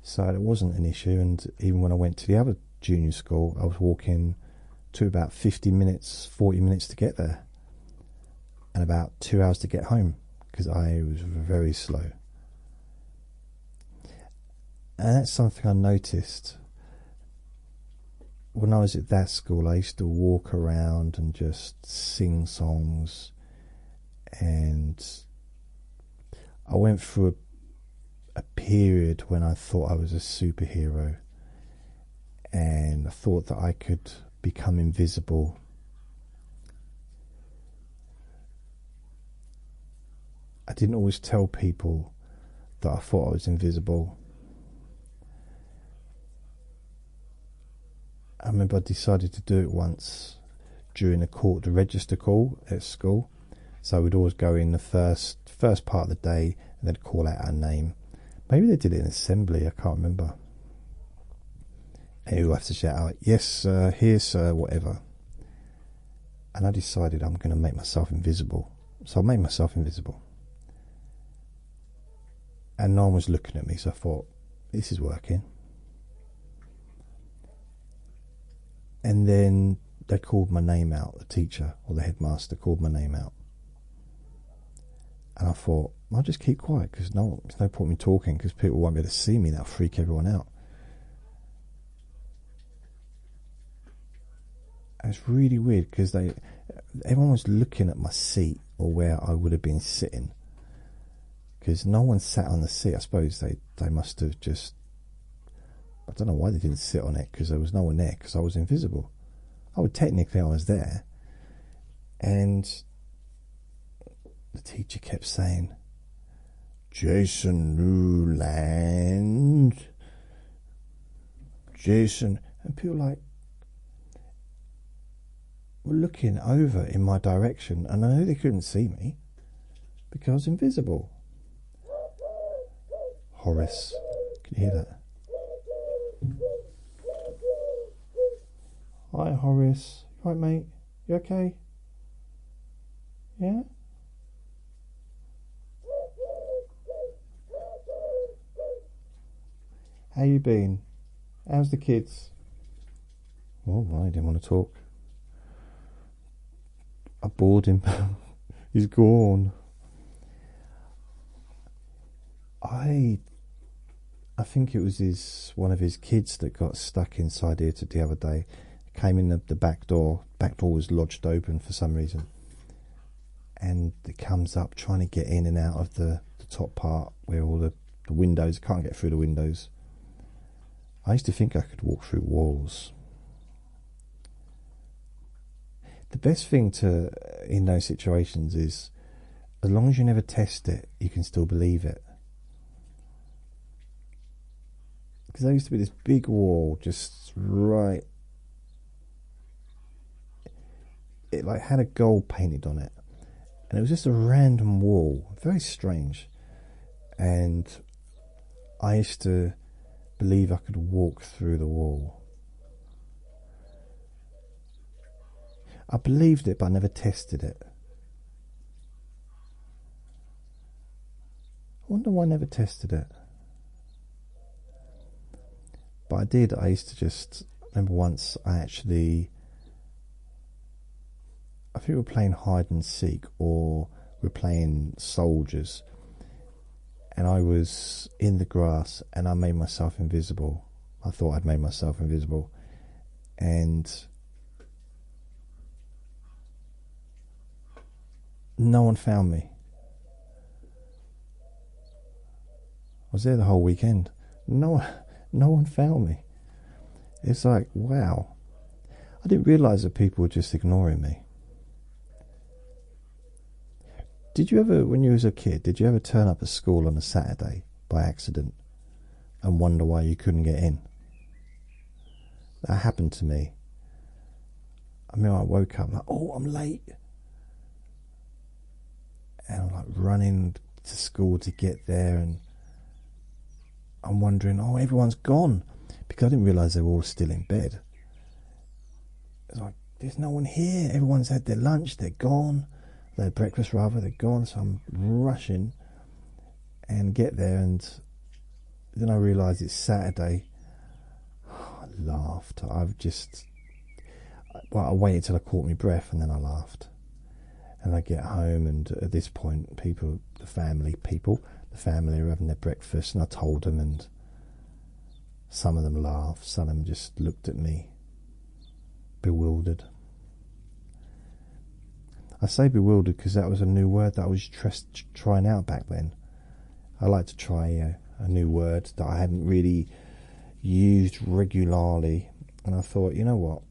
So it wasn't an issue. And even when I went to the other junior school, I was walking to about 40 minutes to get there, and about 2 hours to get home because I was very slow. And that's something I noticed when I was at that school. I used to walk around and just sing songs, and I went through a period when I thought I was a superhero, and I thought that I could become invisible. I didn't always tell people that I thought I was invisible. I remember I decided to do it once during the register call at school. So we'd always go in the first part of the day and then call out our name. Maybe they did it in assembly, I can't remember. And you have to shout out, "Yes, sir, here, sir," whatever. And I decided I'm going to make myself invisible. So I made myself invisible. And no one was looking at me, so I thought, this is working. And then they called my name out, the teacher or the headmaster called my name out. And I thought, I'll just keep quiet, because there's no point in me talking, because people won't be able to see me. That'll freak everyone out. And it's really weird, because everyone was looking at my seat, or where I would have been sitting, because no one sat on the seat. I suppose they must have just, I don't know why they didn't sit on it, because there was no one there, because I was invisible. Technically I was there. And the teacher kept saying, Jason Newland, Jason, and people were looking over in my direction, and I knew they couldn't see me because I was invisible. Horace, can you hear that? Hi Horace, you right mate? You okay? Yeah? How you been? How's the kids? Oh, I didn't want to talk. I bored him. He's gone. I think it was one of his kids that got stuck inside here the other day. Came in the back door. Back door was lodged open for some reason, and it comes up trying to get in and out of the top part where all the windows. Can't get through the windows. I used to think I could walk through walls. The best thing in those situations is, as long as you never test it, you can still believe it. Because there used to be this big wall just right. It had a gold painted on it, and it was just a random wall, very strange. And I used to believe I could walk through the wall. I believed it, but I never tested it. I wonder why I never tested it. But I did. I used to just remember once I think we were playing hide and seek, or we were playing soldiers, and I was in the grass and I made myself invisible. I thought I'd made myself invisible, and no one found me. I was there the whole weekend. No one found me. It's like, wow. I didn't realise that people were just ignoring me. Did you ever, when you was a kid, did you ever turn up at school on a Saturday by accident and wonder why you couldn't get in? That happened to me. I mean, I woke up like, oh, I'm late. And I'm like running to school to get there, and I'm wondering, oh, everyone's gone, because I didn't realise they were all still in bed. It's like, there's no one here. Everyone's had their lunch, they're gone. Their breakfast rather, they're gone. So I'm rushing and get there, and then I realise it's Saturday. Oh, I laughed. I waited till I caught my breath, and then I laughed. And I get home, and at this point, the family are having their breakfast, and I told them, and some of them laughed, some of them just looked at me, bewildered. I say bewildered because that was a new word that I was trying out back then. I like to try a new word that I hadn't really used regularly, and I thought, you know what?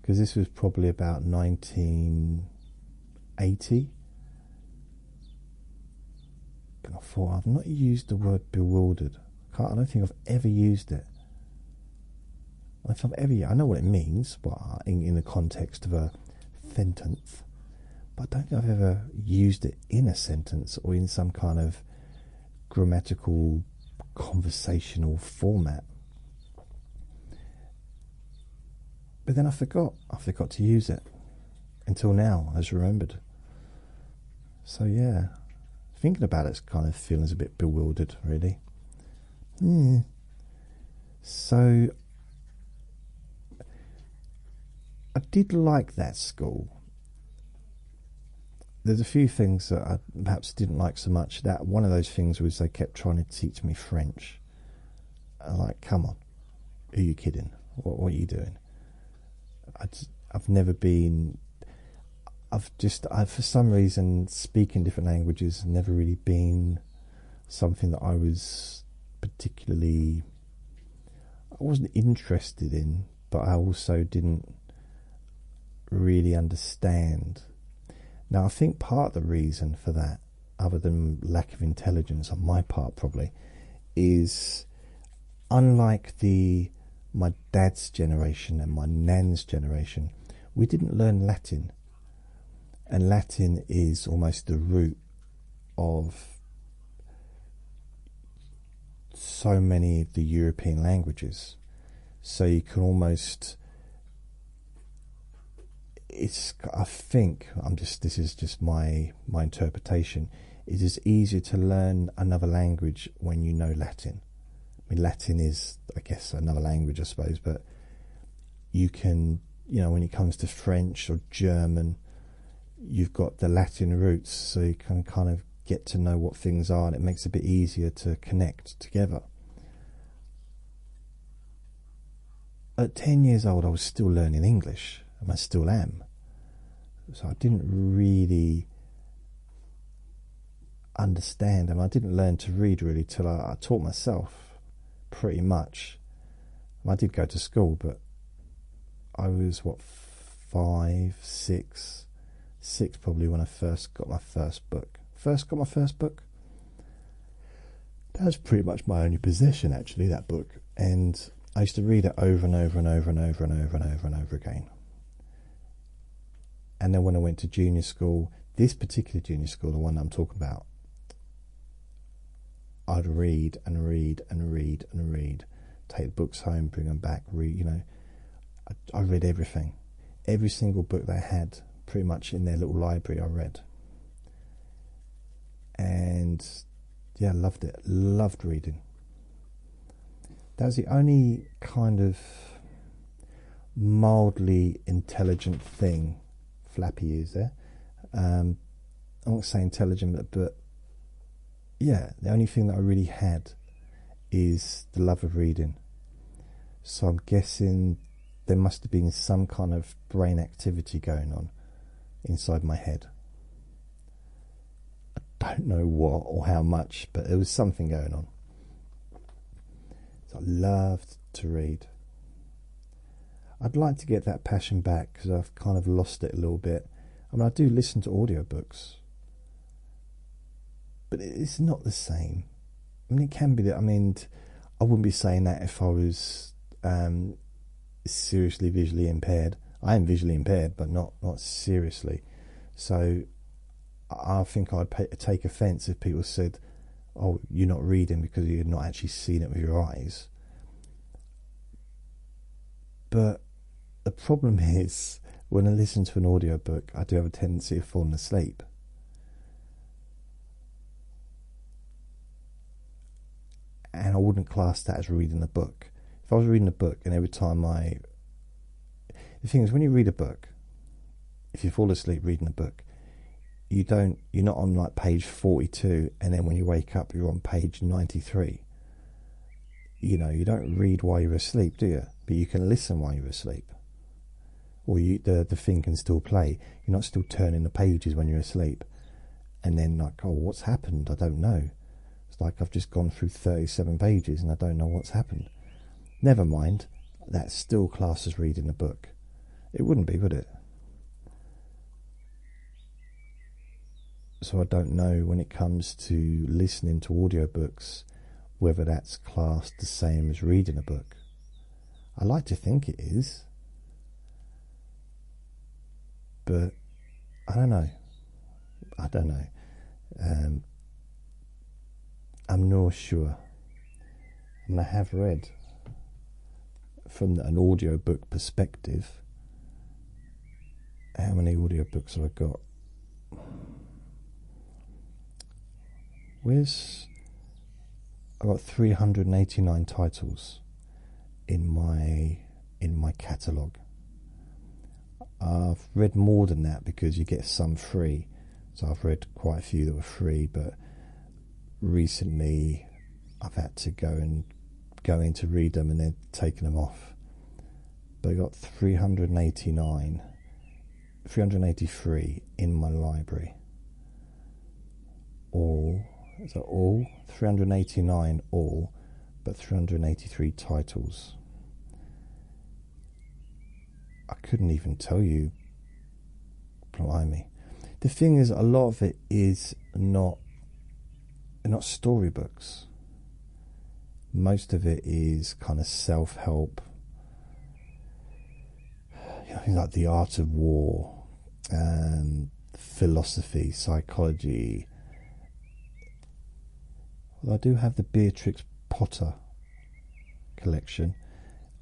Because this was probably about 1980. And I thought, I've not used the word bewildered. I don't think I've ever used it. I know what it means, but in the context of a sentence, but I don't think I've ever used it in a sentence or in some kind of grammatical conversational format. But then I forgot to use it until now, as remembered. So yeah, thinking about it's kind of feeling a bit bewildered, really. So I did like that school. there's a few things that I perhaps didn't like so much. That one of those things was they kept trying to teach me French. I'm like, come on, are you kidding? What are you doing? I've never been. I've for some reason, speaking different languages never really been something that I was particularly. I wasn't interested in, but I also didn't really understand. Now, I think part of the reason for that, other than lack of intelligence on my part probably, is unlike my dad's generation and my nan's generation, we didn't learn Latin. And Latin is almost the root of so many of the European languages. So you can almost... I think, this is just my interpretation, it is easier to learn another language when you know Latin. I mean, Latin is, I guess, another language, I suppose, but you can, when it comes to French or German, you've got the Latin roots, so you can kind of get to know what things are, and it makes it a bit easier to connect together. At 10 years old, I was still learning English, and I still am. So I didn't really understand, and I didn't learn to read really till I taught myself, pretty much. I did go to school, but I was, 5, 6 probably when I first got my first book. That was pretty much my only possession, actually, that book. And I used to read it over and over and over and over and over and over and over again. And then when I went to junior school, this particular junior school, the one I'm talking about, I'd read and read and read and read. Take the books home, bring them back, read, I read everything. Every single book they had, pretty much in their little library, I read. And yeah, loved it. Loved reading. That was the only kind of mildly intelligent thing. Flappy ears there. I won't say intelligent, but yeah, the only thing that I really had is the love of reading. So I'm guessing there must have been some kind of brain activity going on inside my head. I don't know what or how much, but there was something going on. So I loved to read. I'd like to get that passion back because I've kind of lost it a little bit. I mean, I do listen to audiobooks, but it's not the same. I mean, it can be that. I mean, I wouldn't be saying that if I was seriously visually impaired. I am visually impaired, but not seriously. So I think I'd take offence if people said, "Oh, you're not reading because you're not actually seeing it with your eyes." But the problem is, when I listen to an audiobook, I do have a tendency of falling asleep. And I wouldn't class that as reading a book. If I was reading a book and every time the thing is, when you read a book, if you fall asleep reading a book, you're not on like page 42 and then when you wake up you're on page 93. You don't read while you're asleep, do you? But you can listen while you're asleep. Or the thing can still play. You're not still turning the pages when you're asleep. And then like, oh, what's happened? I don't know. It's like I've just gone through 37 pages and I don't know what's happened. Never mind. That's still classed as reading a book. It wouldn't be, would it? So I don't know when it comes to listening to audiobooks whether that's classed the same as reading a book. I like to think it is, but I don't know. I'm not sure. And I have read from an audiobook perspective. How many audiobooks have I got? I've got 389 titles in my catalogue. I've read more than that because you get some free. So I've read quite a few that were free, but recently I've had to go in to read them and then taken them off. But I got 383 in my library. All 389 all, but 383 titles. I couldn't even tell you. Blimey. The thing is, a lot of it is not storybooks. Most of it is kind of self-help. Things like The Art of War, philosophy, psychology. Well, I do have the Beatrix Potter collection.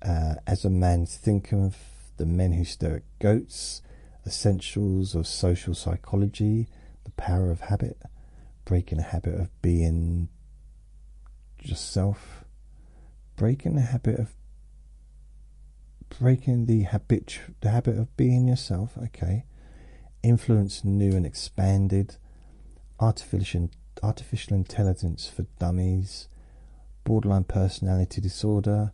As a Man Thinketh, The Men Who Stare at Goats, Essentials of Social Psychology, The Power of Habit, Breaking the Habit of Being Yourself, Breaking the Habit of being yourself. Okay. Influence New and Expanded, Artificial Intelligence for Dummies, Borderline Personality Disorder,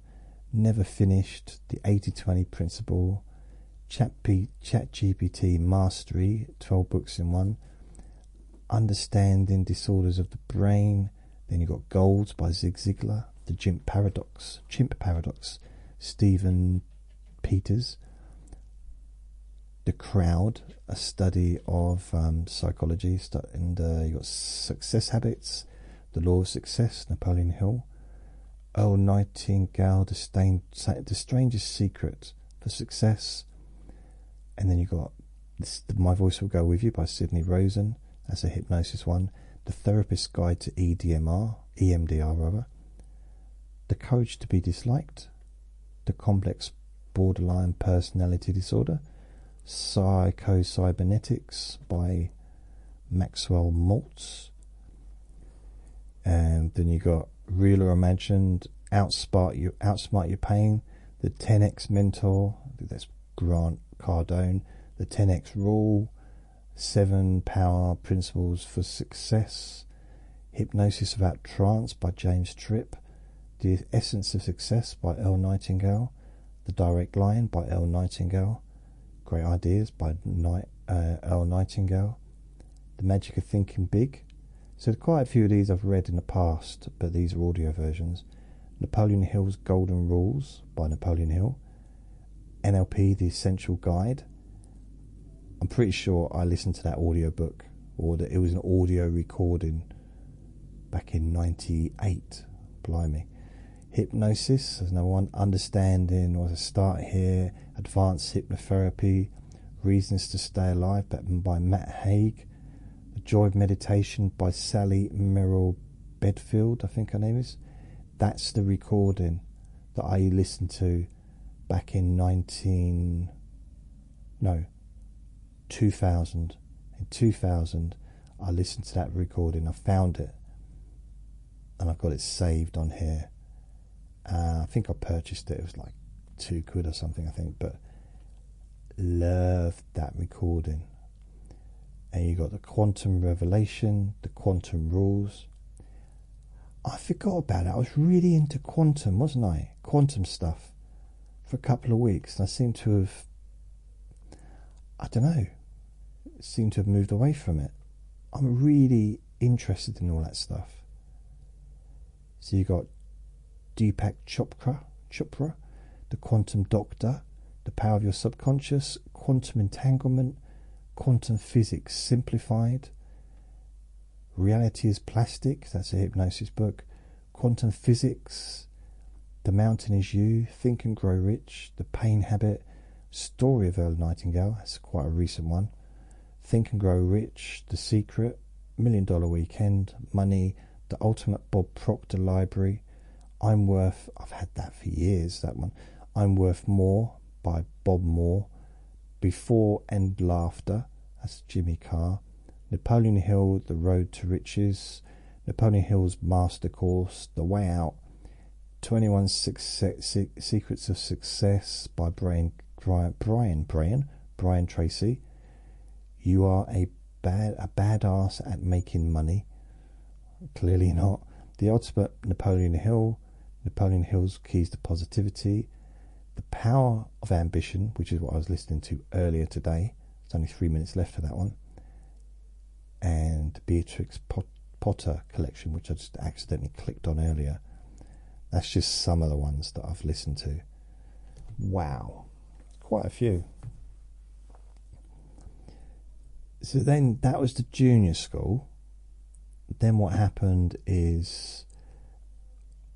Never Finished, The 80-20 Principle, ChatGPT Mastery, 12 books in one, Understanding Disorders of the Brain. Then you've got Goals by Zig Ziglar, The Chimp Paradox, Stephen Peters, The Crowd, a study of psychology, and you've got Success Habits, The Law of Success, Napoleon Hill, Earl Nightingale, The Strangest Secret for Success, and then you've got My Voice Will Go With You by Sidney Rosen, that's a hypnosis one, The Therapist's Guide to EMDR rather, The Courage to Be Disliked, The Complex Borderline Personality Disorder, Psycho-Cybernetics by Maxwell Maltz, and then you got Real or Imagined, Outsmart Your Pain, The 10X Mentor, I think that's Grant Cardone, The 10X Rule, 7 Power Principles for Success, Hypnosis Without Trance by James Tripp, The Essence of Success by Earl Nightingale, The Direct Line by Earl Nightingale, Great Ideas by Earl Nightingale, The Magic of Thinking Big. So quite a few of these I've read in the past, but these are audio versions. Napoleon Hill's Golden Rules by Napoleon Hill, NLP, The Essential Guide. I'm pretty sure I listened to that audio book, or that it was an audio recording back in 98. Blimey. Hypnosis, there's another one. Understanding Was a Start Here, Advanced Hypnotherapy, Reasons to Stay Alive by Matt Haig, The Joy of Meditation by Sally Merrill Bedfield, I think her name is. That's the recording that I listened to back in 2000. In 2000 I listened to that recording. I found it and I've got it saved on here. I think I purchased it. It was like £2 or something, I think. But loved that recording. And you got the Quantum Revelation, the Quantum Rules. I forgot about it. I was really into quantum, wasn't I? Quantum stuff for a couple of weeks. And I seem to have, I don't know, seem to have moved away from it. I'm really interested in all that stuff. So you got Deepak Chopra, The Quantum Doctor, The Power of Your Subconscious, Quantum Entanglement, Quantum Physics Simplified, Reality is Plastic, that's a hypnosis book, Quantum Physics, The Mountain is You, Think and Grow Rich, The Pain Habit, Story of Earl Nightingale, that's quite a recent one, Think and Grow Rich, The Secret, $1 Million Weekend, Money, The Ultimate Bob Proctor Library, I'm Worth, I've had that for years, that one, I'm Worth More by Bob Moore, Before and Laughter, that's Jimmy Carr, Napoleon Hill, The Road to Riches, Napoleon Hill's Master Course, The Way Out, 21 Secrets of Success by Brian Tracy, You Are a a badass at making money. Clearly not. The ultimate Napoleon Hill, Napoleon Hill's keys to positivity, the power of ambition, which is what I was listening to earlier today. There's only 3 minutes left for that one. And Beatrix Potter collection, which I just accidentally clicked on earlier. That's just some of the ones that I've listened to. Wow, quite a few. So then that was the junior school. Then what happened is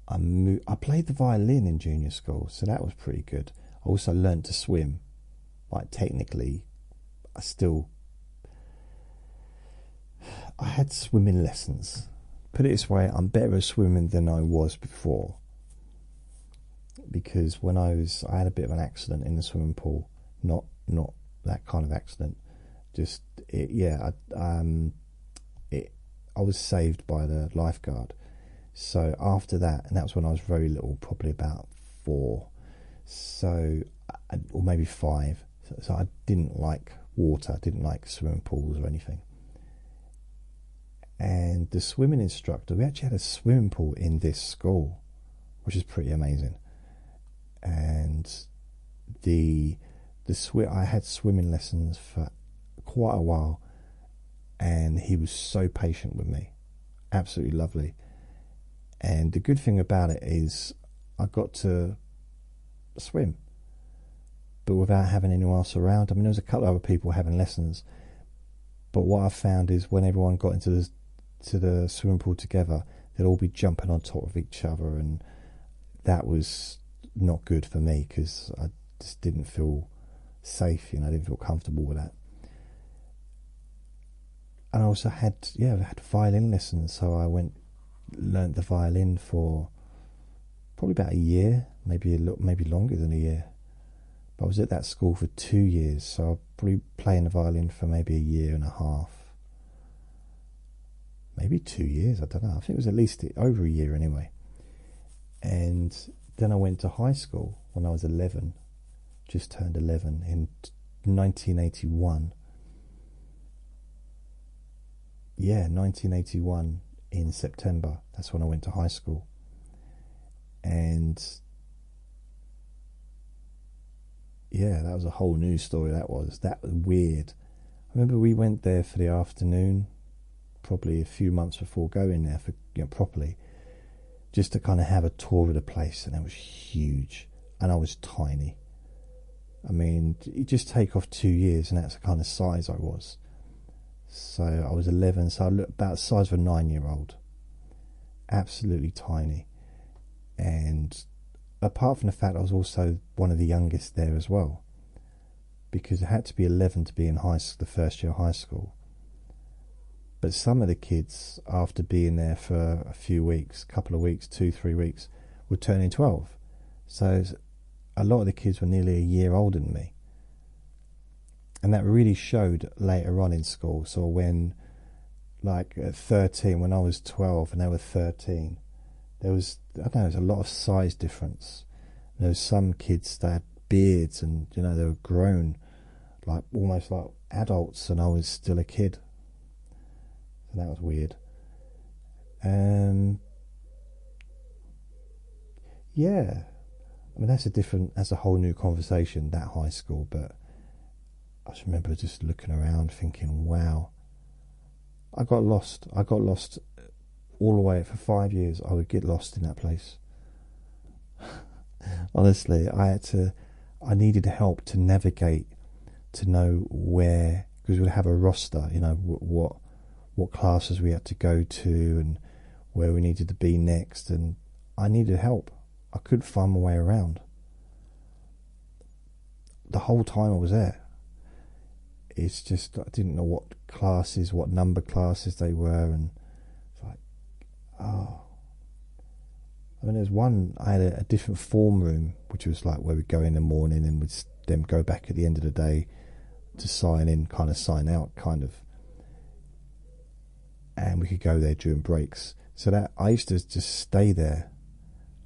I played the violin in junior school, so that was pretty good. I also learned to swim. Like, technically, I had swimming lessons. Put it this way, I'm better at swimming than I was before. Because when I had a bit of an accident in the swimming pool. Not that kind of accident. Just, I was saved by the lifeguard. So after that, and that was when I was very little, probably about 4, so, or maybe 5. So I didn't like water, I didn't like swimming pools or anything. And the swimming instructor, we actually had a swimming pool in this school, which is pretty amazing. And I had swimming lessons for quite a while, and he was so patient with me, absolutely lovely. And the good thing about it is I got to swim, but without having anyone else around. I mean, there was a couple of other people having lessons, but what I found is when everyone got into the swimming pool together, they'd all be jumping on top of each other, and that was not good for me because I just didn't feel safe, I didn't feel comfortable with that. And I also had violin lessons, so I learnt the violin for probably about a year, maybe longer than a year. But I was at that school for 2 years, so I'll probably playing the violin for maybe a year and a half, maybe 2 years. I don't know. I think it was at least over a year anyway. And then I went to high school when I was 11, just turned 11 in 1981. Yeah, 1981 in September. That's when I went to high school. And yeah, that was a whole new story. That was weird. I remember we went there for the afternoon, probably a few months before going there for properly, just to kind of have a tour of the place. And it was huge, and I was tiny. I mean, you just take off 2 years, and that's the kind of size I was. So I was 11, so I looked about the size of a 9-year-old. Absolutely tiny. And apart from the fact I was also one of the youngest there as well, because I had to be 11 to be in the first year of high school. But some of the kids, after being there for a few weeks, couple of weeks, 2-3 weeks, were turning 12. So a lot of the kids were nearly a year older than me. And that really showed later on in school. So when, like at 13, when I was 12 and they were 13, there was a lot of size difference. There was some kids that had beards and, they were grown, like almost like adults, and I was still a kid. So that was weird. Yeah. I mean, that's a whole new conversation, that high school, but I just remember just looking around thinking, wow. I got lost all the way for 5 years. I would get lost in that place. Honestly, I needed help to navigate, to know where, because we'd have a roster, what classes we had to go to and where we needed to be next, and I needed help. I couldn't find my way around. The whole time I was there. It's just, I didn't know what number classes they were, and it's like, oh. I mean, there's one, I had a different form room, which was like where we'd go in the morning and we'd then go back at the end of the day to sign in, kind of sign out, kind of. And we could go there during breaks. So that I used to just stay there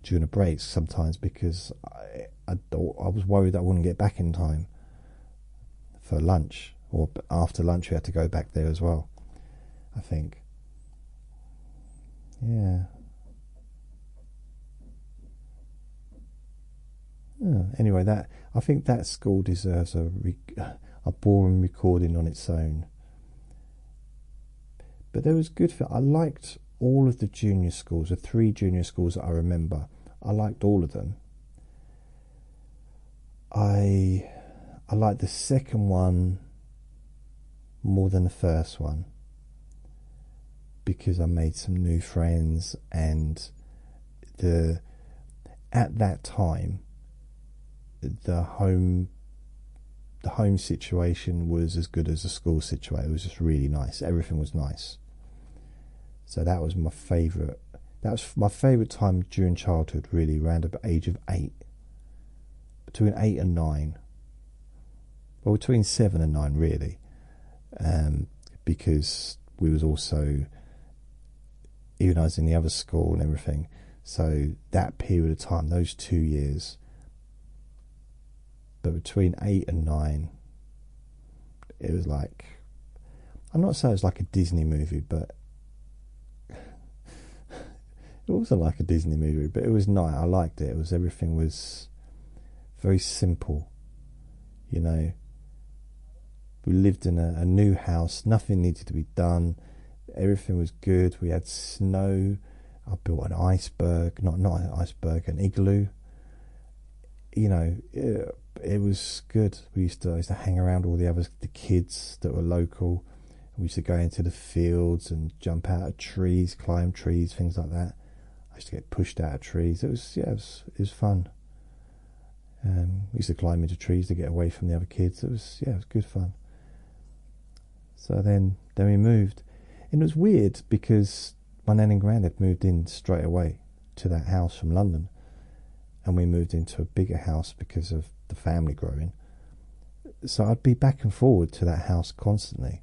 during the breaks sometimes, because I was worried that I wouldn't get back in time for lunch or after lunch we had to go back there as well, I think. Yeah. Anyway, I think that school deserves a boring recording on its own. But there was good I liked all of the junior schools, the 3 junior schools that I remember. I liked all of them. I liked the second one more than the first one because I made some new friends, and at that time the home situation was as good as the school situation. It was just really nice. Everything was nice. So that was my favourite. That was my favourite time during childhood, really, around the age of 8. Between 8 and 9. Well, between 7 and 9, really. Because we was also, even though I was in the other school and everything, so that period of time, those 2 years, but between 8 and 9, it was like, I'm not saying it's like a Disney movie, but it wasn't like a Disney movie, but it was nice. I liked it. Everything was very simple, you know. We lived in a new house. Nothing needed to be done. Everything was good. We had snow. I built an iceberg, not an iceberg, an igloo. You know, it was good. We used to hang around all the kids that were local. We used to go into the fields and jump out of trees, climb trees, things like that. I used to get pushed out of trees. It was fun. We used to climb into trees to get away from the other kids. It was good fun. So then we moved, and it was weird because my nan and granddad moved in straight away to that house from London, and we moved into a bigger house because of the family growing. So I'd be back and forward to that house constantly.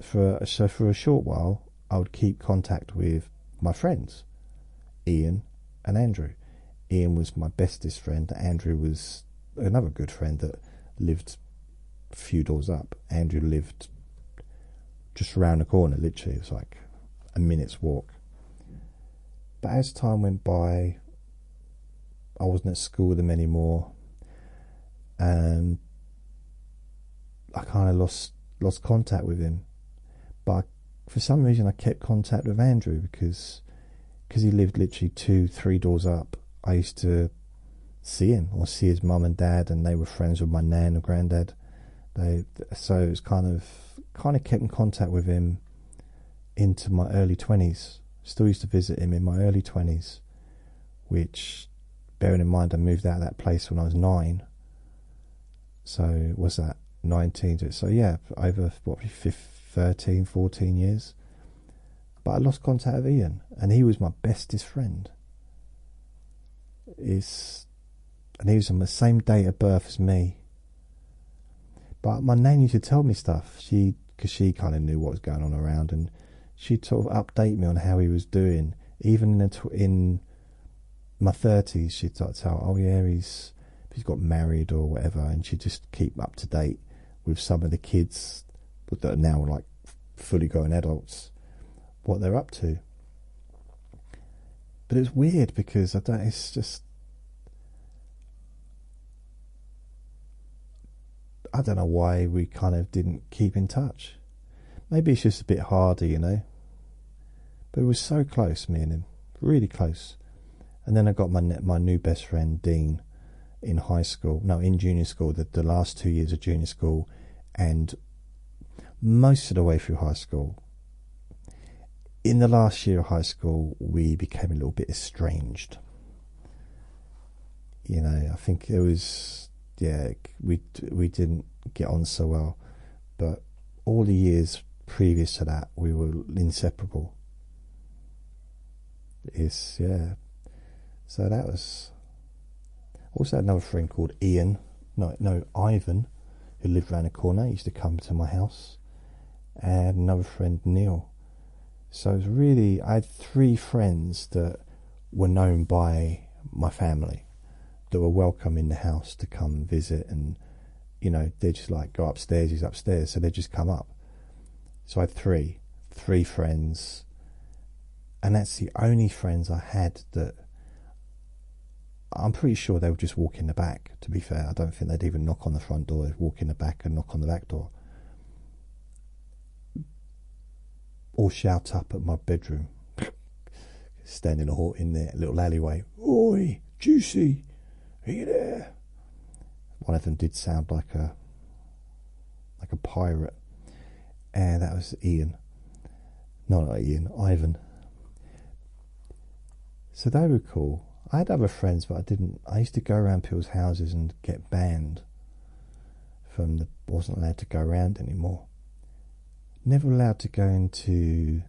For a short while, I would keep contact with my friends, Ian and Andrew. Ian was my bestest friend. Andrew was another good friend that lived a few doors up. Andrew lived just around the corner, literally. It was like a minute's walk. But as time went by, I wasn't at school with them anymore, and I kind of lost contact with him. But for some reason I kept contact with Andrew because he lived literally 2-3 doors up. I used to see him or see his mum and dad, and they were friends with my nan and granddad. So it was kind of kept in contact with him into my early 20s. Still used to visit him in my early 20s, which, bearing in mind I moved out of that place when I was 9. So was that 19? So yeah, over 13, 14 years. But I lost contact with Ian, and he was my bestest friend. And he was on the same date of birth as me. But my nan used to tell me stuff, because she kind of knew what was going on around, and she'd sort of update me on how he was doing. Even in my 30s, she'd sort of tell, oh yeah, he's got married or whatever, and she'd just keep up to date with some of the kids that are now like fully grown adults, what they're up to. But it was weird because it's just, I don't know why we kind of didn't keep in touch. Maybe it's just a bit harder, you know. But it was so close, me and him, really close. And then I got my new best friend Dean in junior school. The last 2 years of junior school, and most of the way through high school. In the last year of high school, we became a little bit estranged. You know, I think it was, we didn't get on so well. But all the years previous to that, we were inseparable. So that was. Also another friend called Ian, Ivan, who lived around the corner. He used to come to my house. And another friend, Neil. So it was really, I had 3 friends that were known by my family, that were welcome in the house to come visit and, you know, they're just like, go upstairs, he's upstairs, so they just come up. So I had three friends, and that's the only friends I had that I'm pretty sure they would just walk in the back, to be fair. I don't think they'd even knock on the front door. They'd walk in the back and knock on the back door. Or shout up at my bedroom. Standing in there, little alleyway. Oi, Juicy, are you there? One of them did sound like a pirate. And that was Ian. No, not Ian, Ivan. So they were cool. I had other friends, but I used to go around people's houses and get banned from wasn't allowed to go around anymore. Never allowed to go into,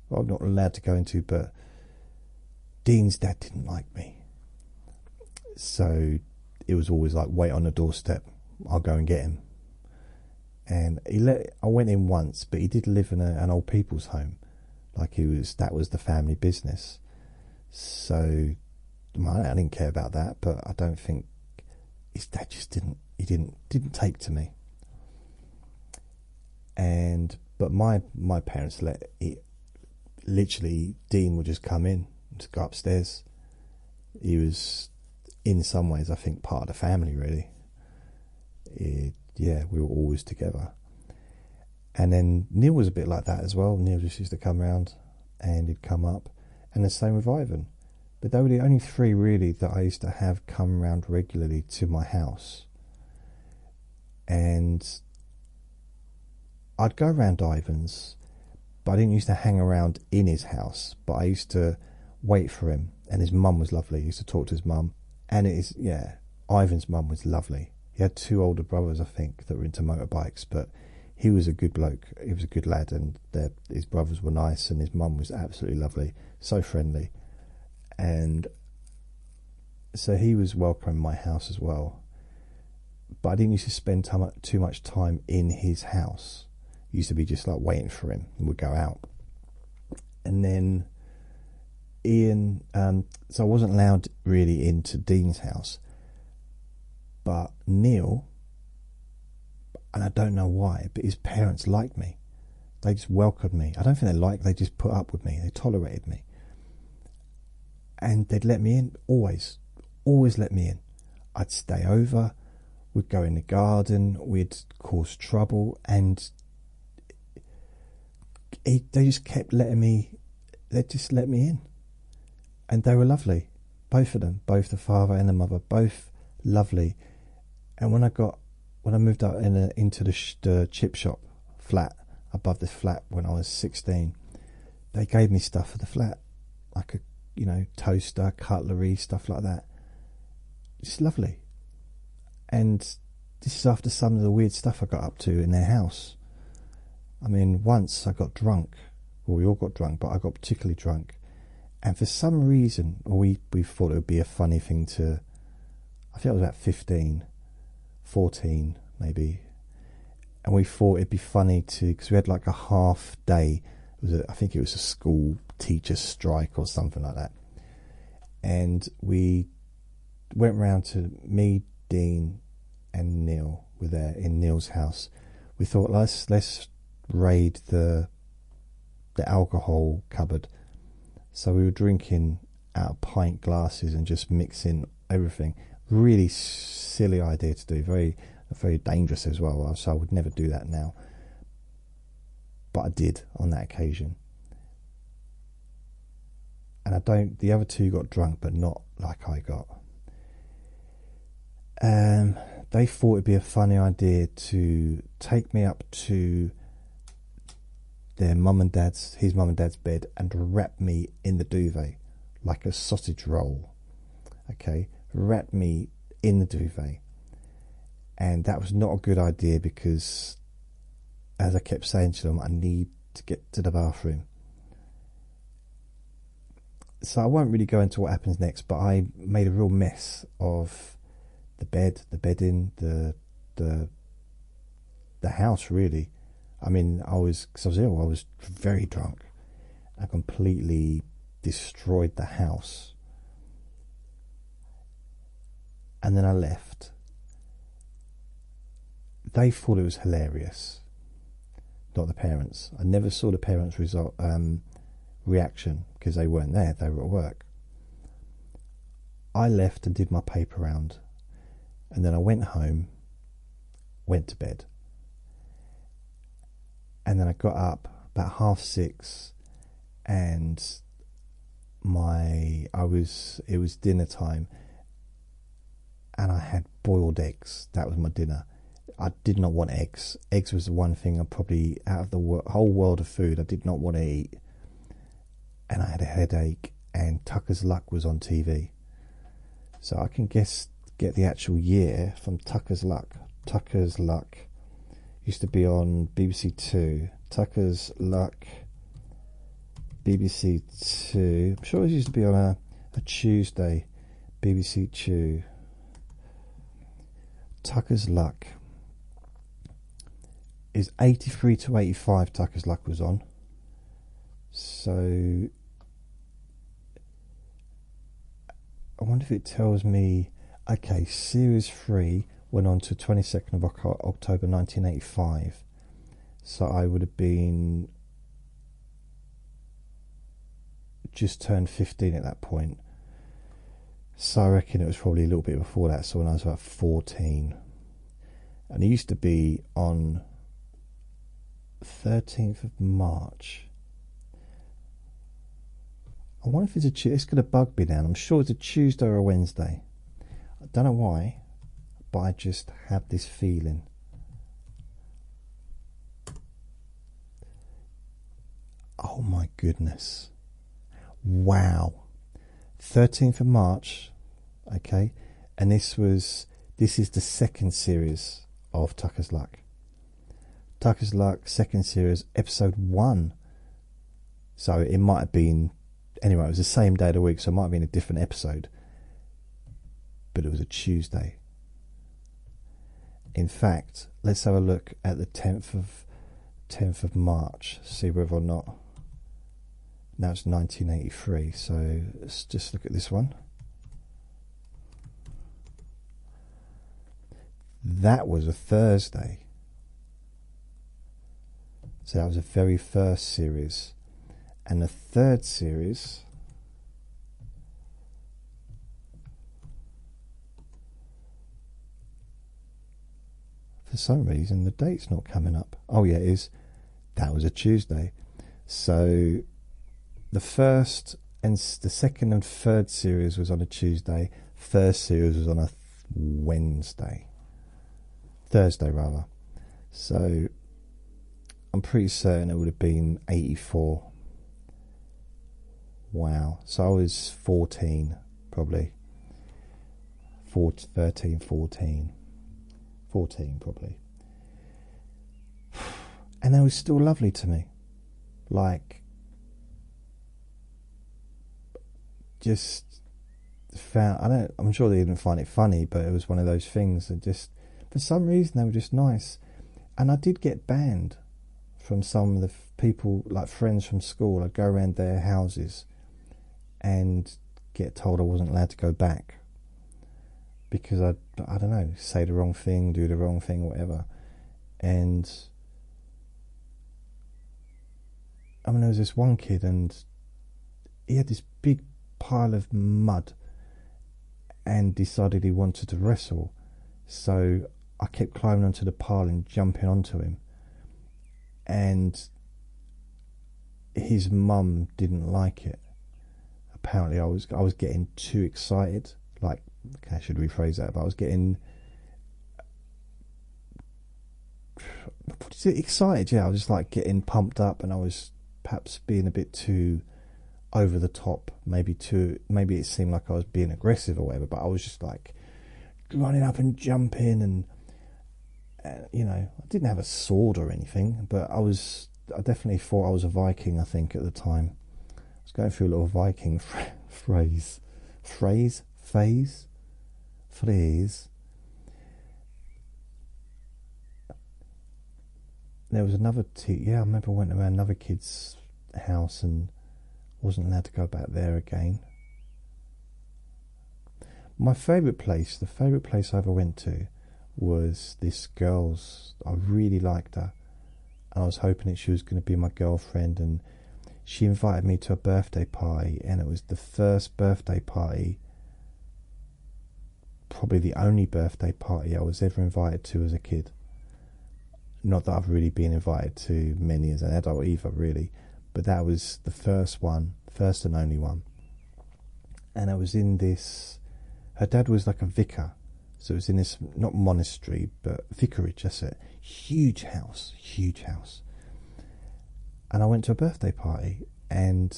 well, not allowed to go into, but Dean's dad didn't like me. So it was always like, wait on the doorstep, I'll go and get him. And I went in once, but he did live in an old people's home. Like that was the family business. So I didn't care about that, but I don't think his dad just didn't take to me. But my parents literally, Dean would just come in, just go upstairs. He was, in some ways, I think, part of the family, really. Yeah, we were always together. And then Neil was a bit like that as well. Neil just used to come around and he'd come up. And the same with Ivan. But they were the only three really that I used to have come around regularly to my house. And I'd go around Ivan's, but I didn't used to hang around in his house. But I used to wait for him. And his mum was lovely. He used to talk to his mum. And Ivan's mum was lovely. He had two older brothers, I think, that were into motorbikes, but he was a good bloke. He was a good lad, and his brothers were nice, and his mum was absolutely lovely, so friendly. And so he was welcome in my house as well. But I didn't used to spend too much time in his house. It used to be just like waiting for him, and we'd go out. And then Ian, so I wasn't allowed really into Dean's house. But Neil, and I don't know why, but his parents liked me. They just welcomed me. I don't think they just put up with me. They tolerated me. And they'd let me in, always let me in. I'd stay over, we'd go in the garden, we'd cause trouble, and they just kept letting me, they just let me in. And they were lovely, both of them, both the father and the mother, both lovely. And when I moved out into the chip shop flat, above this flat when I was 16, they gave me stuff for the flat, like a toaster, cutlery, stuff like that. Just lovely. And this is after some of the weird stuff I got up to in their house. I mean, once I got drunk, well, we all got drunk, but I got particularly drunk. And for some reason, we thought it would be a funny thing to, I think I was about 15, 14 maybe, and we thought it'd be funny because we had like a half day. I think it was a school teacher strike or something like that, and we went round to me, Dean, and Neil were there in Neil's house. We thought let's raid the alcohol cupboard. So we were drinking out of pint glasses and just mixing everything. Really silly idea to do, very dangerous as well, so I would never do that now, but I did on that occasion. And the other two got drunk, but not like I got. They thought it'd be a funny idea to take me up to his mum and dad's bed and wrap me in the duvet like a sausage roll. Okay, wrap me in the duvet. And that was not a good idea because, as I kept saying to them, I need to get to the bathroom. So I won't really go into what happens next, but I made a real mess of the bed, the bedding, the house, really. I mean, because I was ill, I was very drunk. I completely destroyed the house. And then I left. they thought it was hilarious, not the parents. I never saw the parents' reaction because they weren't there, they were at work. I left and did my paper round, and then I went home, went to bed, and then I got up about 6:30, and it was dinner time, and I had boiled eggs. That was my dinner. I did not want eggs. Eggs was the one thing I probably, out of the whole world of food, I did not want to eat. And I had a headache, and Tucker's Luck was on TV. So I can get the actual year from Tucker's Luck. Tucker's Luck used to be on BBC Two. Tucker's Luck, BBC Two. I'm sure it used to be on a Tuesday. BBC Two. Tucker's Luck is 83 to 85. Tucker's Luck was on. So I wonder if it tells me, okay, series 3 went on to 22nd of October 1985. So I would have been just turned 15 at that point. So I reckon it was probably a little bit before that, so when I was about 14. And it used to be on 13th of March. I wonder if it's it's going to bug me now. I'm sure it's a Tuesday or a Wednesday. I don't know why, but I just have this feeling. Oh my goodness. Wow. 13th of March. Okay. And this is the second series of Tucker's Luck. Tucker's Luck, second series, episode 1. So it might have been, anyway, it was the same day of the week, so it might have been a different episode. But it was a Tuesday. In fact, let's have a look at the 10th of March, see whether or not. Now it's 1983, so let's just look at this one. That was a Thursday. So that was the very first series. And the third series, for some reason the date's not coming up. Oh yeah, it is. That was a Tuesday. So the first and the second and third series was on a Tuesday. First series was on a Thursday rather. So I'm pretty certain it would have been 84. Wow. So I was 14 probably. 13, 14 probably. And they were still lovely to me. Like, just found, I'm sure they didn't find it funny, but it was one of those things that just, for some reason, they were just nice. And I did get banned from some of the people, like friends from school. I'd go around their houses and get told I wasn't allowed to go back because I don't know, say the wrong thing, do the wrong thing, whatever. And I mean, there was this one kid, and he had this big pile of mud and decided he wanted to wrestle. So I kept climbing onto the pile and jumping onto him. And his mum didn't like it. Apparently I was getting too excited. Like, okay, I should rephrase that, but I was getting excited, yeah. I was just like getting pumped up, and I was perhaps being a bit too over the top, maybe it seemed like I was being aggressive or whatever, but I was just like running up and jumping, and you know, I didn't have a sword or anything, but I definitely thought I was a Viking, I think, at the time. I was going through a little Viking phase. There was another I remember I went around another kid's house and wasn't allowed to go back there again. My favourite place, the favourite place I ever went to, was this girl's. I really liked her, and I was hoping that she was going to be my girlfriend, and she invited me to a birthday party, and it was the first birthday party, probably the only birthday party I was ever invited to as a kid. Not that I've really been invited to many as an adult either, really, but that was the first one, first and only one. And I was in this, her dad was like a vicar, so it was in this, not monastery, but vicarage, that's it. Huge house, huge house. And I went to a birthday party, and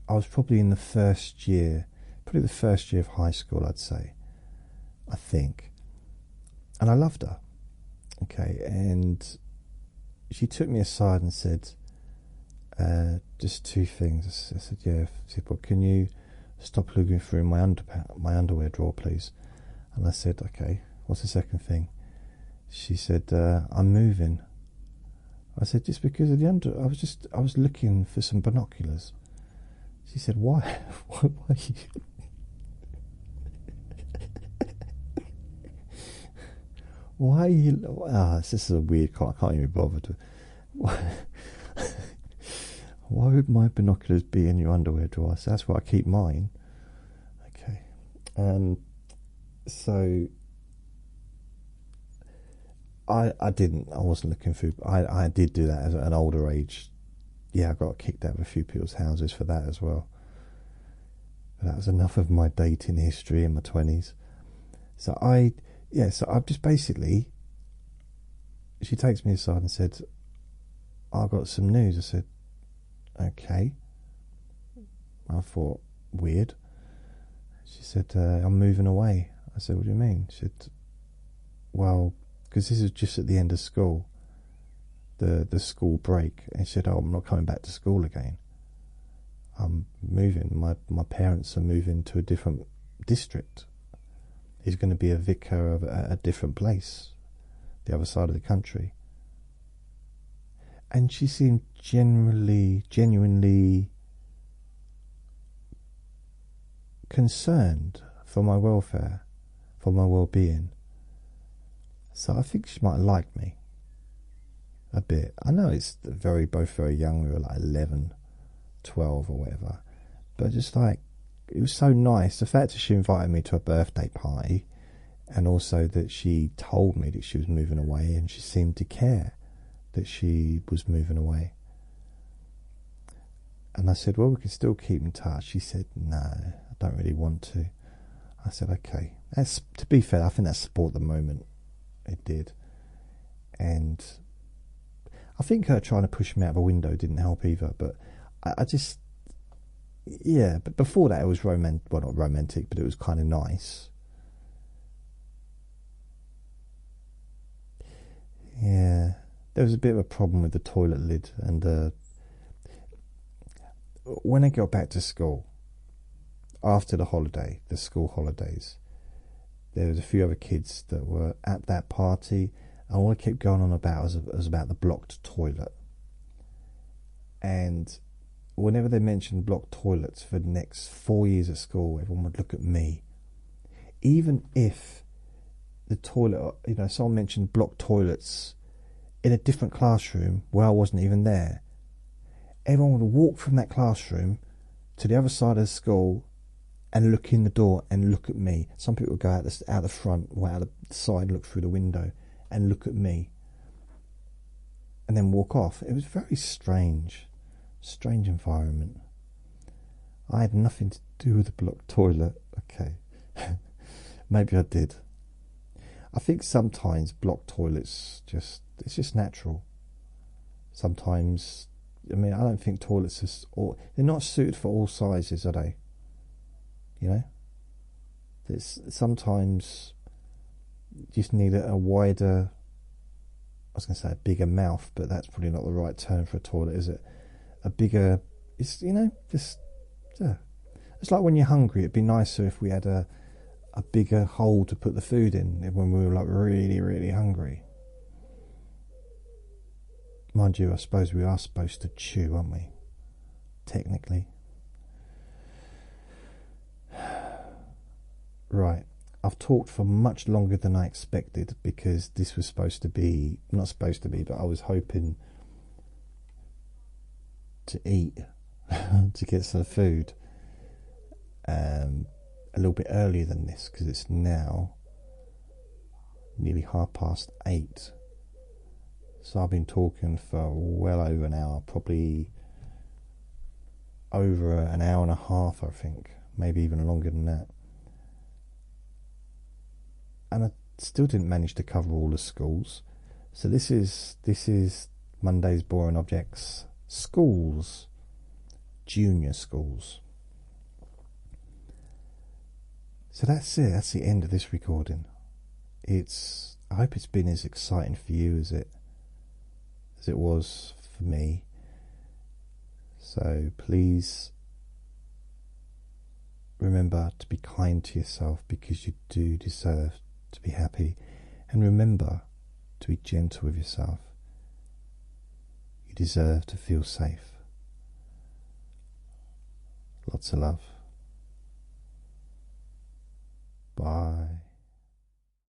I was probably in the first year, probably the first year of high school, I'd say, I think. And I loved her. Okay, and she took me aside and said, just two things. I said, yeah. She said, well, can you stop looking through my underwear drawer, please? And I said, okay, what's the second thing? She said, I'm moving. I said, just because of the I was looking for some binoculars. She said, why? Why you... Why are you... this is a weird... I can't even be bothered. Why would my binoculars be in your underwear drawer? So that's where I keep mine. Okay. So... I wasn't looking through... I did do that at an older age. Yeah, I got kicked out of a few people's houses for that as well. But that was enough of my dating history in my 20s. So I just basically, she takes me aside and said, I got some news. I said, okay. I thought, weird. She said, I'm moving away. I said, what do you mean? She said, well, because this is just at the end of school, the school break. And she said, oh, I'm not coming back to school again. I'm moving. My parents are moving to a different district. He's going to be a vicar of a different place, the other side of the country. And she seemed genuinely concerned for my welfare, for my well-being. So I think she might have liked me a bit. I know it's both very young. We were like 11, 12 or whatever. But just like, it was so nice. The fact that she invited me to a birthday party, and also that she told me that she was moving away, and she seemed to care that she was moving away. And I said, well, we can still keep in touch. She said, no, I don't really want to. I said, okay. To be fair, I think that spoiled the moment. It did. And I think her trying to push me out of a window didn't help either. But I just... Yeah, but before that it was romantic. Well, not romantic, but it was kind of nice. Yeah, there was a bit of a problem with the toilet lid, and when I got back to school after the school holidays, there was a few other kids that were at that party, and all I kept going on about was about the blocked toilet. And whenever they mentioned blocked toilets for the next 4 years at school, everyone would look at me. Even if the toilet, someone mentioned blocked toilets in a different classroom where I wasn't even there, everyone would walk from that classroom to the other side of the school and look in the door and look at me. Some people would go out the front, or out the side, look through the window and look at me, and then walk off. It was very strange environment. I had nothing to do with the blocked toilet. Okay. Maybe I did. I think sometimes blocked toilets it's just natural. Sometimes, I don't think toilets they're not suited for all sizes, are they? Sometimes you just need a wider, I was going to say a bigger mouth, but that's probably not the right term for a toilet, is it? A bigger, it's like when you're hungry. It'd be nicer if we had a bigger hole to put the food in when we were like really, really hungry. Mind you, I suppose we are supposed to chew, aren't we? Technically. Right. I've talked for much longer than I expected, because this was supposed to be, not supposed to be, but I was hoping to eat, to get some food a little bit earlier than this, because it's now nearly 8:30. So I've been talking for well over an hour, probably over an hour and a half, I think, maybe even longer than that. And I still didn't manage to cover all the schools. So this is Monday's Boring Objects Schools, junior schools. So that's it. That's the end of this recording. I hope it's been as exciting for you as it was for me. So please remember to be kind to yourself, because you do deserve to be happy. And remember to be gentle with yourself. You deserve to feel safe. Lots of love. Bye.